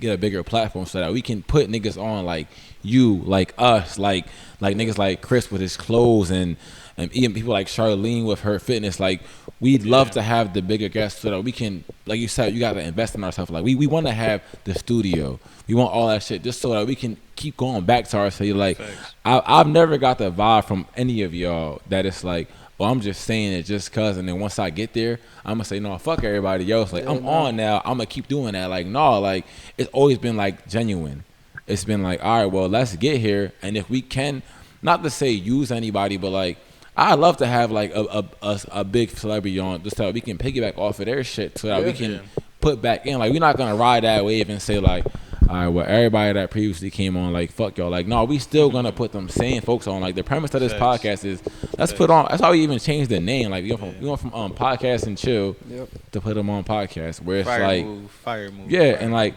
get a bigger platform so that we can put niggas on like you, like us, like niggas like Chris with his clothes and even people like Charlene with her fitness. Like we'd love to have the bigger guests so that we can, like you said, you got to invest in ourselves. Like we want to have the studio. We want all that shit just so that we can keep going back to our city. Like I've never got the vibe from any of y'all that it's like, well, I'm just saying it just cause, and then once I get there, I'm gonna say no, fuck everybody else. Like I'm on now, I'm gonna keep doing that. Like no, like it's always been like genuine. It's been like, all right, well, let's get here, and if we can, not to say use anybody, but like I'd love to have like a big celebrity on just so we can piggyback off of their shit so that we can put back in. Like we're not gonna ride that wave and say like, all right, well, everybody that previously came on, like, fuck y'all. Like, no, we still gonna put them same folks on. Like, the premise of this podcast is let's put on. That's how we even changed the name. Like, we went from podcast and chill to put them on podcast, where it's fire move. Yeah, and like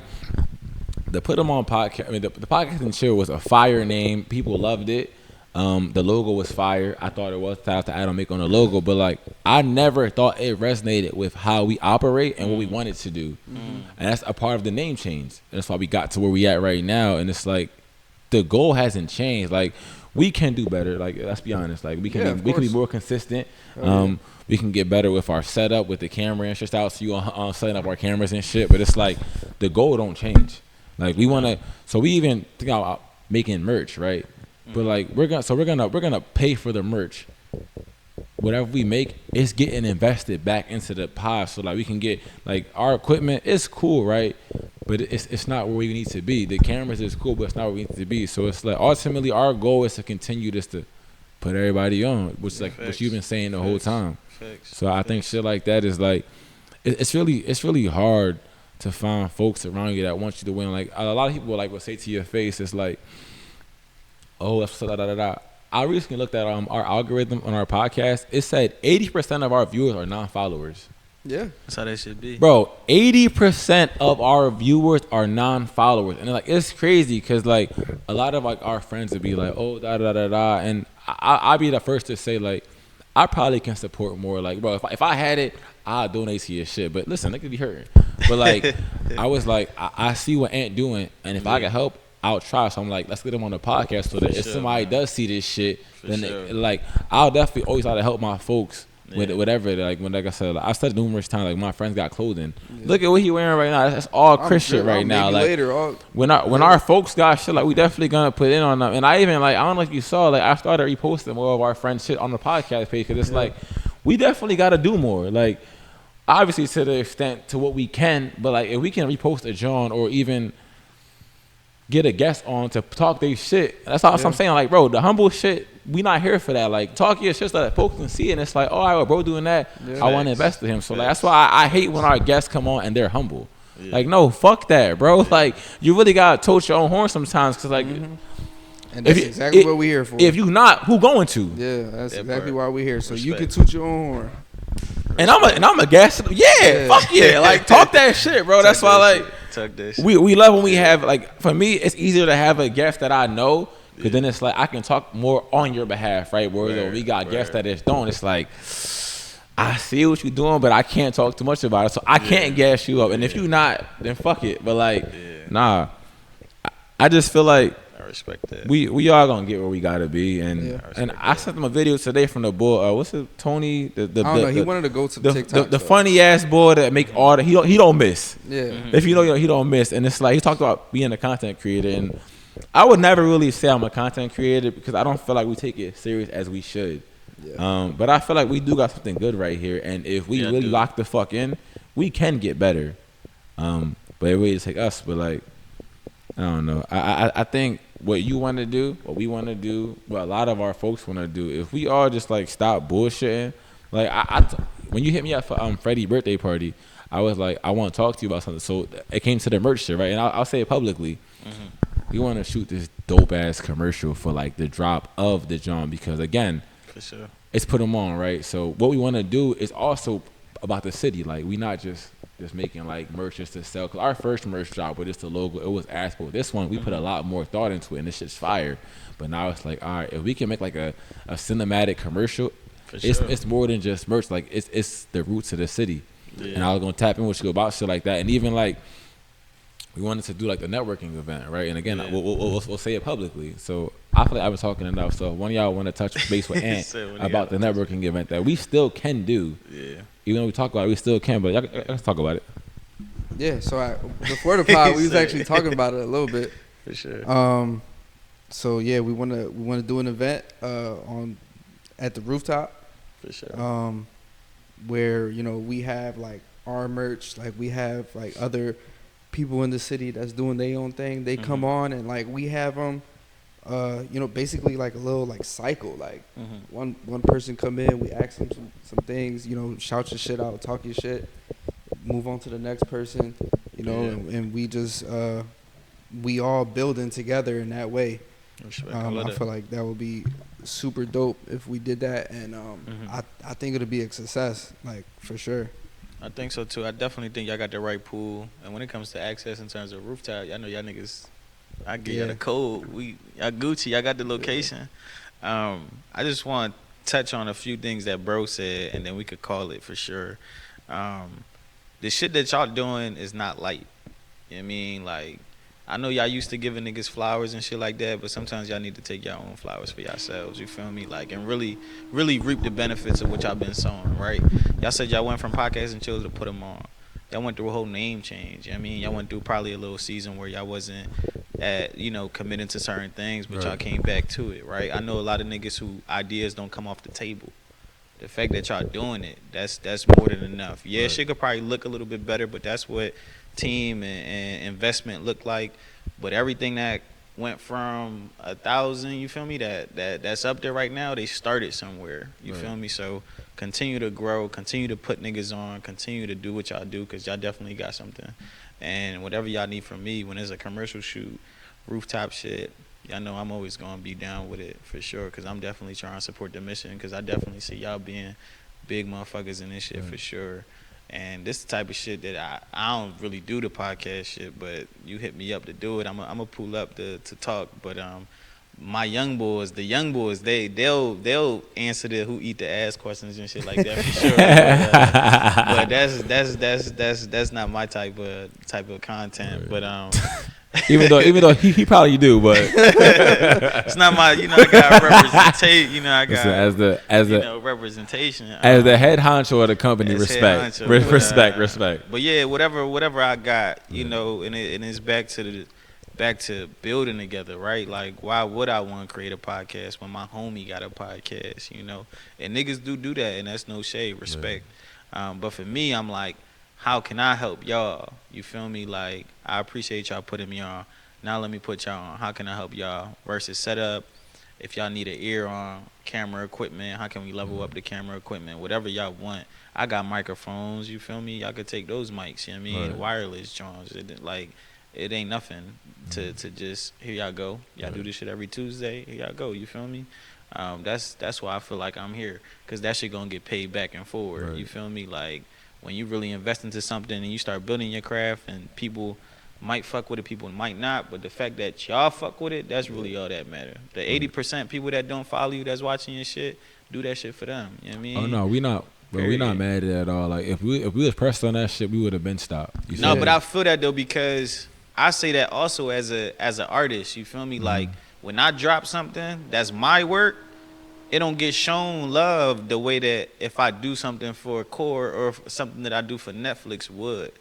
the put them on podcast. I mean, the podcast and chill was a fire name. People loved it. The logo was fire. I thought it was time to add on make on the logo, but like I never thought it resonated with how we operate and what we wanted to do. And that's a part of the name change. And that's why we got to where we at right now. And it's like the goal hasn't changed. Like we can do better. Like let's be honest. Like we can be more consistent. We can get better with our setup with the camera and shit out. So you on setting up our cameras and shit. But it's like the goal don't change. Like we want to. So we even think about making merch, right? But like we're gonna pay for the merch. Whatever we make, it's getting invested back into the pod, so like we can get like our equipment is cool, right? But it's not where we need to be. The cameras is cool, but it's not where we need to be. So it's like ultimately our goal is to continue this to put everybody on, which like what you've been saying the whole time. So I think shit like that is like it's really hard to find folks around you that want you to win. Like a lot of people like will say to your face, it's like, oh, that's da da da da. I recently looked at our algorithm on our podcast. It said 80% of our viewers are non-followers. Yeah, that's how that should be, bro. 80% of our viewers are non-followers, and like it's crazy because like a lot of like our friends would be like, oh, da da da da, and I'd be the first to say like, I probably can support more. Like, bro, if I had it, I'd donate to your shit. But listen, they could be hurting. But like, I was like, I see what Ant doing, and if I can help, I'll try. So I'm like, let's get them on the podcast so that if somebody does see this shit, then like I'll definitely always try to help my folks with whatever. Like when, like I said, I said numerous times, like my friends got clothing. Look at what he wearing right now. That's all Chris shit right now. Like when our folks got shit, like we definitely gonna put in on them. And I even like I don't know if you saw, like I started reposting more of our friends shit on the podcast page because it's like we definitely got to do more. Like obviously to the extent to what we can, but like if we can repost a John or even get a guest on to talk their shit. That's all I'm saying. Like, bro, the humble shit we not here for that. Like, talk your shit so that folks can see it. And it's like, oh, all right, well, bro doing that. Yeah. I want to invest in him. So like, that's why I hate when our guests come on and they're humble. Yeah. Like, no, fuck that, bro. Like, you really got to tote your own horn sometimes. Because, like, And that's exactly what we're here for. If you not, who going to? Yeah, that's That exactly part. why we're here. So you can Respect. toot your own horn. And I'm a guest. Yeah, fuck yeah. Like, talk that shit, bro. That's why, like, Tuck that shit. we love when we have, like, for me, it's easier to have a guest that I know. Because then it's like, I can talk more on your behalf, right? Whereas we got guests that just don't. It's like, I see what you're doing, but I can't talk too much about it. So I can't gas you up. And if you not, then fuck it. But, like, nah. I just feel like I respect that. we all gonna get where we gotta be. And Yeah. and I sent them a video today from the boy. What's it? Tony? I don't know. He wanted to go to the TikTok. The stuff. funny ass boy that make all the he don't miss. Yeah. If you know, he don't miss. And it's like he talked about being a content creator, and I would never really say I'm a content creator because I don't feel like we take it serious as we should. Yeah. But I feel like we do got something good right here, and if we really dude. lock the fuck in, we can get better. But it really just take us. But like, I don't know. I think what you want to do, what we want to do, what a lot of our folks want to do, if we all just like stop bullshitting, like when you hit me up for Freddie's birthday party, I was like, I want to talk to you about something. So it came to the merch shit, right? And I'll say it publicly. We want to shoot this dope ass commercial for like the drop of the John because again, For sure. it's PutEmOn, right? So what we want to do is also about the city. Like we not just making like merch just to sell. Cause our first merch drop with just the logo, it was asphalt. This one we put a lot more thought into it, and this shit's fire. But now it's like, all right, if we can make like a cinematic commercial, For sure. it's more than just merch. Like it's the roots of the city. Yeah. And I was gonna tap in with you about shit like that, and even like. We wanted to do like the networking event, right? And again, we'll say it publicly. So I feel like I've been talking enough. So one of y'all want to touch base with Ant about the networking event that we still can do. Yeah. Even though we talk about it, we still can. But y'all let's talk about it. Yeah. So before the pod, we was actually talking about it a little bit. For sure. So yeah, we wanna do an event at the rooftop. For sure. Where we have like our merch, like we have like other people in the city that's doing their own thing. They come on and like we have them, basically like a little like cycle. Like one person come in, we ask them some things, shout your shit out, talk your shit, move on to the next person, and we just we all building together in that way. Respect. I feel like that would be super dope if we did that, and I think it'll be a success, like for sure. I think so too. I definitely think y'all got the right pool. And when it comes to access in terms of rooftop, y'all know y'all niggas. I get y'all the code. Y'all Gucci. Y'all got the location. I just want to touch on a few things that bro said, and then we could call it for sure. The shit that y'all doing is not light. You know what I mean? Like, I know y'all used to giving niggas flowers and shit like that, but sometimes y'all need to take y'all own flowers for yourselves, you feel me? Like, and really, really reap the benefits of what y'all been sowing, right? Y'all said y'all went from Podcast and Chills to PutEmOn. Y'all went through a whole name change, you know what I mean? Y'all went through probably a little season where y'all wasn't committing to certain things, but y'all came back to it, right? I know a lot of niggas who ideas don't come off the table. The fact that y'all doing it, that's more than enough. Yeah, shit could probably look a little bit better, but that's what team and investment look like. But everything that went from 1,000, you feel me, that's up there right now, they started somewhere, you feel me? So continue to grow, continue to put niggas on, continue to do what y'all do, because y'all definitely got something. And whatever y'all need from me, when there's a commercial shoot, rooftop shit, y'all know I'm always going to be down with it for sure, because I'm definitely trying to support the mission, because I definitely see y'all being big motherfuckers in this shit for sure. And this the type of shit that I don't really do the podcast shit, but you hit me up to do it. I'm gonna pull up to talk. But my YoungBouls, they'll answer the who eat the ass questions and shit like that for sure. But that's not my type of content. But even though he probably do, but it's not my, I got representation. I got representation as the head honcho of the company. Respect, honcho, respect. But yeah, whatever I got, and it's back to building together, right? Like, why would I want to create a podcast when my homie got a podcast? And niggas do that, and that's no shade, respect. But for me, I'm like, how can I help y'all? You feel me? Like, I appreciate y'all putting me on. Now let me put y'all on. How can I help y'all? Versus set up if y'all need an ear on camera equipment, how can we level up the camera equipment? Whatever y'all want. I got microphones, you feel me? Y'all could take those mics, you know what I mean? Right. Wireless joints. It ain't nothing to just, here y'all go. Y'all do this shit every Tuesday. Here y'all go, you feel me? That's why I feel like I'm here, because that shit gonna get paid back and forward. Right. You feel me? Like, when you really invest into something and you start building your craft, and people might fuck with it, people might not, but the fact that y'all fuck with it, that's really all that matter. The 80% people that don't follow you, that's watching your shit, do that shit for them. You know what I mean? Oh no, we not. Bro, we not mad at it at all. Like if we was pressed on that shit, we would have been stopped. You No, see? but I feel that though, because I say that also as an artist. You feel me? Like when I drop something that's my work, it don't get shown love the way that if I do something for Core or something that I do for Netflix would.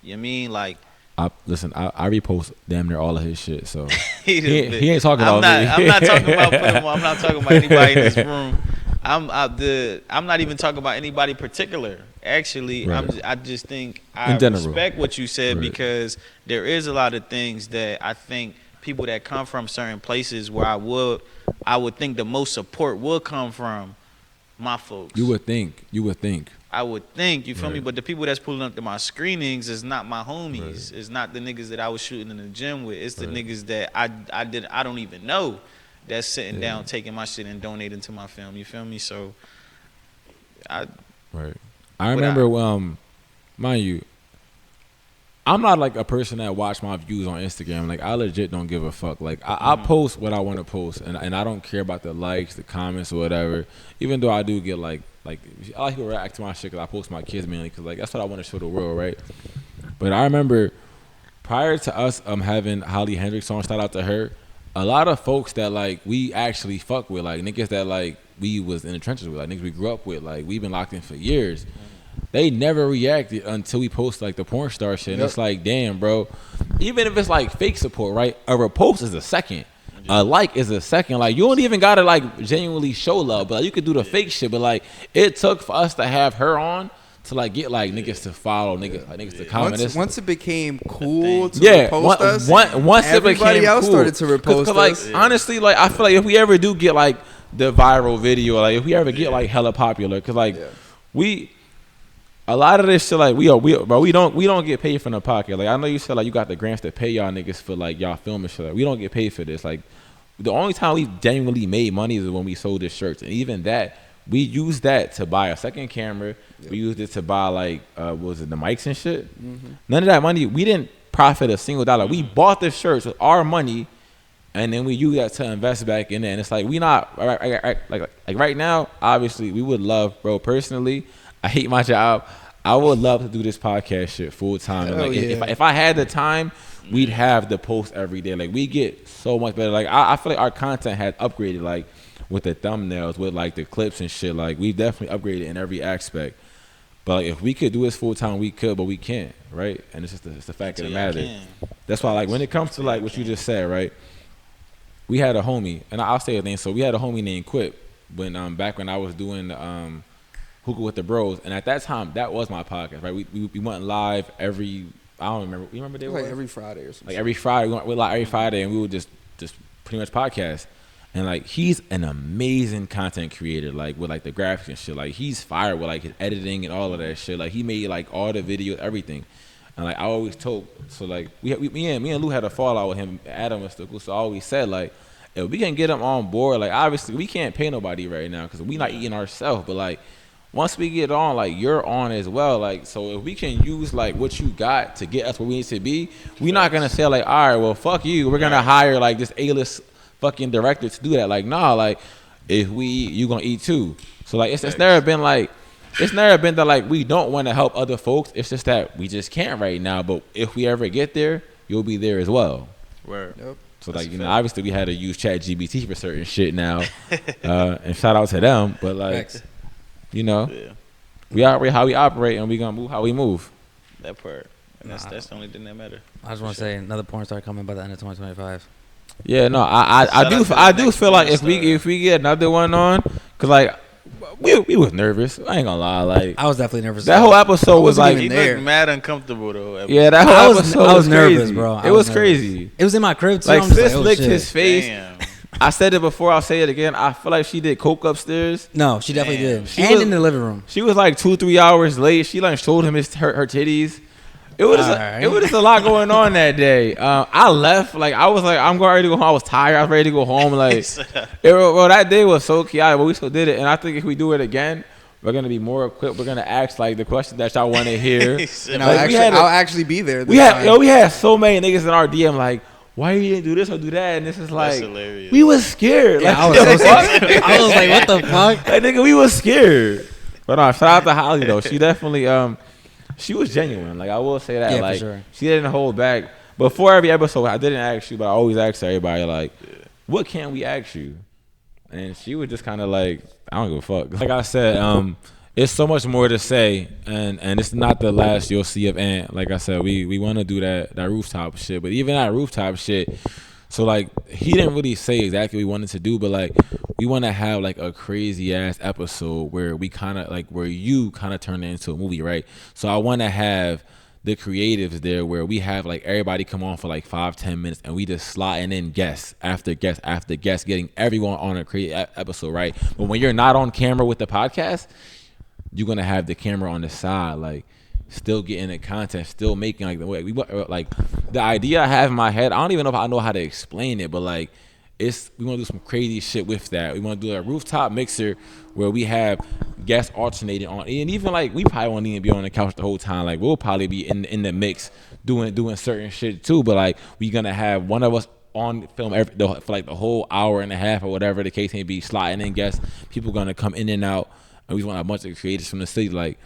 You know what I mean? Like, I repost damn near all of his shit. So he ain't talking about me. I'm not talking about PutEmOn. I'm not talking about anybody in this room. I'm not even talking about anybody particular. Actually, Right. I just think I In general. respect what you said, Right. because there is a lot of things that I think people that come from certain places where I would think the most support would come from my folks. You would think. I would think, you feel me? Right. But the people that's pulling up to my screenings is not my homies. It's not the niggas that I was shooting in the gym with. It's the niggas that I don't even know that's sitting down taking my shit and donating to my film. You feel me? So Right. I remember, mind you, I'm not like a person that watch my views on Instagram. Like I legit don't give a fuck. Like I post what I want to post, and I don't care about the likes, the comments, or whatever. Even though I do get like I like to react to my shit because I post my kids mainly because like that's what I want to show the world, right? But I remember prior to us having Holly Hendricks on, shout out to her. A lot of folks that like we actually fuck with, like niggas that like we was in the trenches with, like niggas we grew up with, like we've been locked in for years. They never reacted until we post like the porn star shit. And it's like, damn, bro. Even if it's like fake support, right? A repost is a second. A like is a second. Like you don't even gotta like genuinely show love, but like, you could do the fake shit. But like it took for us to have her on to like get like niggas to follow, niggas to comment. Once it became cool to repost us, once everybody it became else cool, started to repost us. Like honestly, like I feel like if we ever do get like the viral video, like if we ever get like hella popular, cause like we. A lot of this shit, like we don't get paid from the pocket. Like I know you said like you got the grants to pay y'all niggas for like y'all filming shit. Like, we don't get paid for this. Like the only time we genuinely made money is when we sold the shirts, and even that we used that to buy a second camera. We used it to buy like what was it, the mics and shit. None of that money, we didn't profit a single dollar. We bought the shirts with our money, and then we use that to invest back in it. And it's like we not like right now. Obviously, we would love, bro. Personally, I hate my job. I would love to do this podcast shit full time. And like if I had the time, we'd have the post every day. Like we get so much better. Like I feel like our content has upgraded, like with the thumbnails, with like the clips and shit. Like we've definitely upgraded in every aspect. But like if we could do this full time, we could, but we can't, right? And it's just it's the fact of the matter. That's why like when it comes to like what you just said, right? We had a homie, and I'll say a name. So we had a homie named Quip when back when I was doing the Hookah with the Bros, and at that time that was my podcast, right? We went live every, I don't remember. You remember day like was? every Friday or something. Like every Friday, we went live every Friday, and we would just pretty much podcast. And like he's an amazing content creator, like with like the graphics and shit. Like he's fired with like his editing and all of that shit. Like he made like all the videos, everything. And like I always told, so like me and Lou had a fallout with him, Adam and stuff. So I always said like, if we can get him on board, like obviously we can't pay nobody right now because we not eating ourselves, but like. Once we get on, like you're on as well, like so if we can use like what you got to get us where we need to be, we're not gonna say like, all right, well fuck you, we're gonna hire like this A-list fucking director to do that. Like nah, like if we you gonna eat too. So like it's never been like that like we don't want to help other folks. It's just that we just can't right now. But if we ever get there, you'll be there as well. Word. Yep. So like obviously we had to use ChatGPT for certain shit now, and shout out to them. But like. Thanks. You know, we operate how we operate, and we gonna move how we move. That part, and that's the only thing that matter. I just want to say another porn star coming by the end of 2025. Yeah, no, I do feel like if we get another one on, cause like we was nervous. I ain't gonna lie, like I was definitely nervous. that whole episode was like He looked mad uncomfortable though. yeah, that whole episode I was nervous, crazy. bro. It was crazy. It was in my crib too. Like I'm just sis oh, licked shit. his face. Damn. I said it before. I'll say it again. I feel like she did coke upstairs. No, she definitely did. She And was- in the living room. She was like 2-3 hours late. She like showed him her titties. It was Alright. it was just a lot going on that day. I left like I was like I'm ready to go home. I was tired. I was ready to go home. Like well, that day was so chaotic, but we still did it. And I think if we do it again, we're gonna be more equipped. We're gonna ask like the questions that y'all want to hear. And Like, I'll actually be there. We had so many niggas in our DM like, why you didn't do this or do that? And this is like, hilarious. we was scared. Yeah, Like, I was so scared. I was like, what the fuck? like nigga, we was scared. But shout out to Holly though. She definitely she was genuine. Like I will say that. Yeah, for like sure. she didn't hold back. Before every episode, I didn't ask you, but I always ask everybody like, what can we ask you? And she was just kind of like, I don't give a fuck. Like I said, it's so much more to say, and it's not the last you'll see of Ant. Like I said, we want to do that rooftop shit, but even that rooftop shit. So like he didn't really say exactly what we wanted to do, but like we want to have like a crazy ass episode where we kind of like where you kind of turn it into a movie, right? So I want to have the creatives there where we have like everybody come on for like 5-10 minutes and we just slotting in guests after guest after guest, getting everyone on a crazy episode, right? But when you're not on camera with the podcast, you're gonna have the camera on the side, like still getting the content, still making like the way we like the idea I have in my head. I don't even know if I know how to explain it, but like we want to do some crazy shit with that. We want to do a rooftop mixer where we have guests alternating on, and even like we probably won't even be on the couch the whole time. Like we'll probably be in the mix doing certain shit too. But like we gonna have one of us on film for like the whole hour and a half or whatever the case may be, slotting in guests. People gonna come in and out, and we want a bunch of creators from the city, like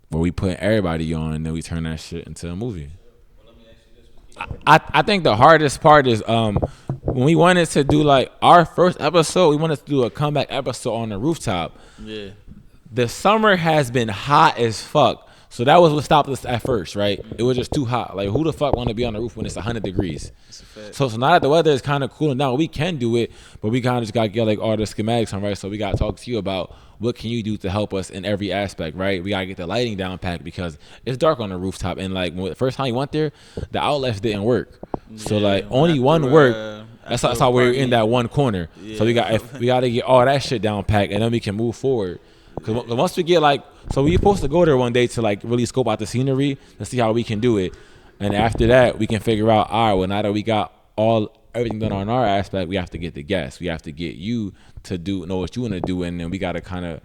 where we put everybody on, and then we turn that shit into a movie. I think the hardest part is when we wanted to do like our first episode, we wanted to do a comeback episode on the rooftop. Yeah. The summer has been hot as fuck. So that was what stopped us at first, right? It was just too hot. Like, who the fuck want to be on the roof when it's 100 degrees? So now that the weather is kind of cooling down, we can do it, but we kind of just got to get like all the schematics on, right? So we got to talk to you about what can you do to help us in every aspect, right? We got to get the lighting down packed because it's dark on the rooftop. And like when the first time you went there, the outlets didn't work. So like only one worked. That's how we're in that one corner. Yeah. So we got to get all that shit down packed, and then we can move forward. Because once we get like, so we supposed to go there one day to like really scope out the scenery and see how we can do it. And after that, we can figure out, all right, well, now that we got everything done on our aspect, we have to get the guests. We have to get you to know what you want to do. And then we got to kind of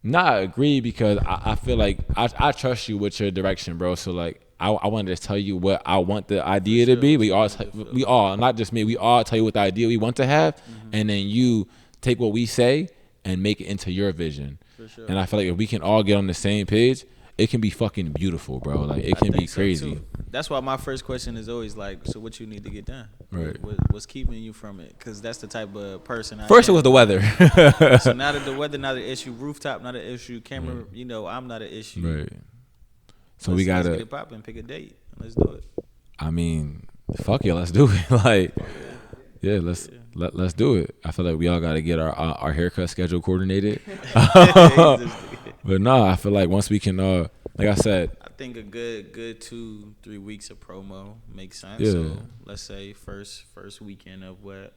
not agree, because I feel like I trust you with your direction, bro. So like, I wanted to tell you what I want the idea to be. We all, not just me, we all tell you what the idea we want to have. Mm-hmm. And then you take what we say and make it into your vision. For sure. And I feel like if we can all get on the same page, it can be fucking beautiful, bro. Like it can be crazy. So that's why my first question is always like, so what you need to get done? Right. What's keeping you from it? Because that's the type of person I First am. it was the weather. So now that the weather not an issue, rooftop not an issue, camera, I'm not an issue. Right. So we gotta let's get it popping, pick a date. Let's do it. I mean, fuck it, let's do it. Like, yeah, let's do it. I feel like we all got to get our haircut schedule coordinated. But no, I feel like once we can, like I said, I think a good 2-3 weeks of promo makes sense. Yeah. So let's say first weekend of what,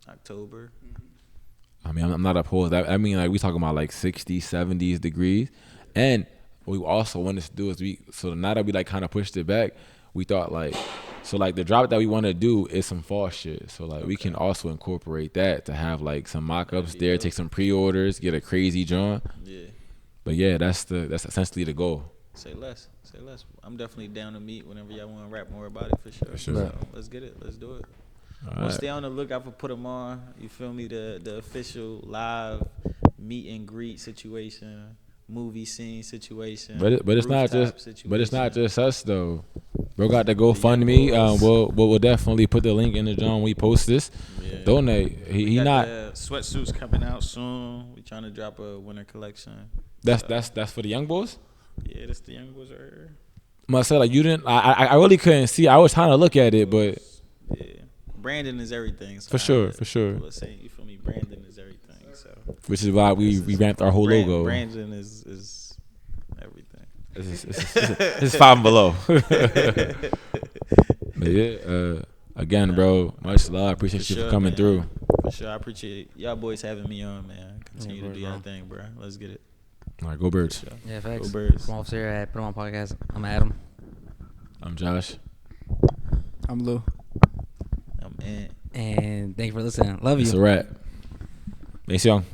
October. I mean, I'm not opposed. I mean, like we talking about like 60s, 70s degrees, and what we also wanted to do is so now that we like kind of pushed it back, we thought like, so like the drop that we want to do is some fall shit. So like we can also incorporate that to have like some mock-ups there, take some pre-orders, get a crazy joint. Yeah. But yeah, that's essentially the goal. Say less. I'm definitely down to meet whenever y'all want to rap more about it for sure. So let's get it. Let's do it. We'll stay on the lookout for PutEmOn. You feel me? The official live meet and greet situation. Movie scene situation, but it's not just us though. Bro got the GoFundMe. We'll definitely put the link in the John when we post this. Yeah. Donate. He not the sweatsuits coming out soon. We trying to drop a winter collection. That's for the YoungBouls. Yeah, that's the YoungBouls right here. Myself, like you didn't. I really couldn't see. I was trying to look at it, but yeah, branding is everything. So for sure. Let's say, you feel me? Branding is everything. So which is why we revamped our whole logo. Branding is everything. It's 5 and below. But yeah, Again, bro, much love. Appreciate you for coming through. For sure. I appreciate y'all boys having me on, man. Continue to do your thing, bro. Let's get it. All right, go Birds. Sure. Yeah, facts. Go Birds. From officer at PutEmOn Podcast. I'm Adam. I'm Josh. I'm Lou. I'm in. And thank you for listening. Love you. It's a wrap. Thanks, young.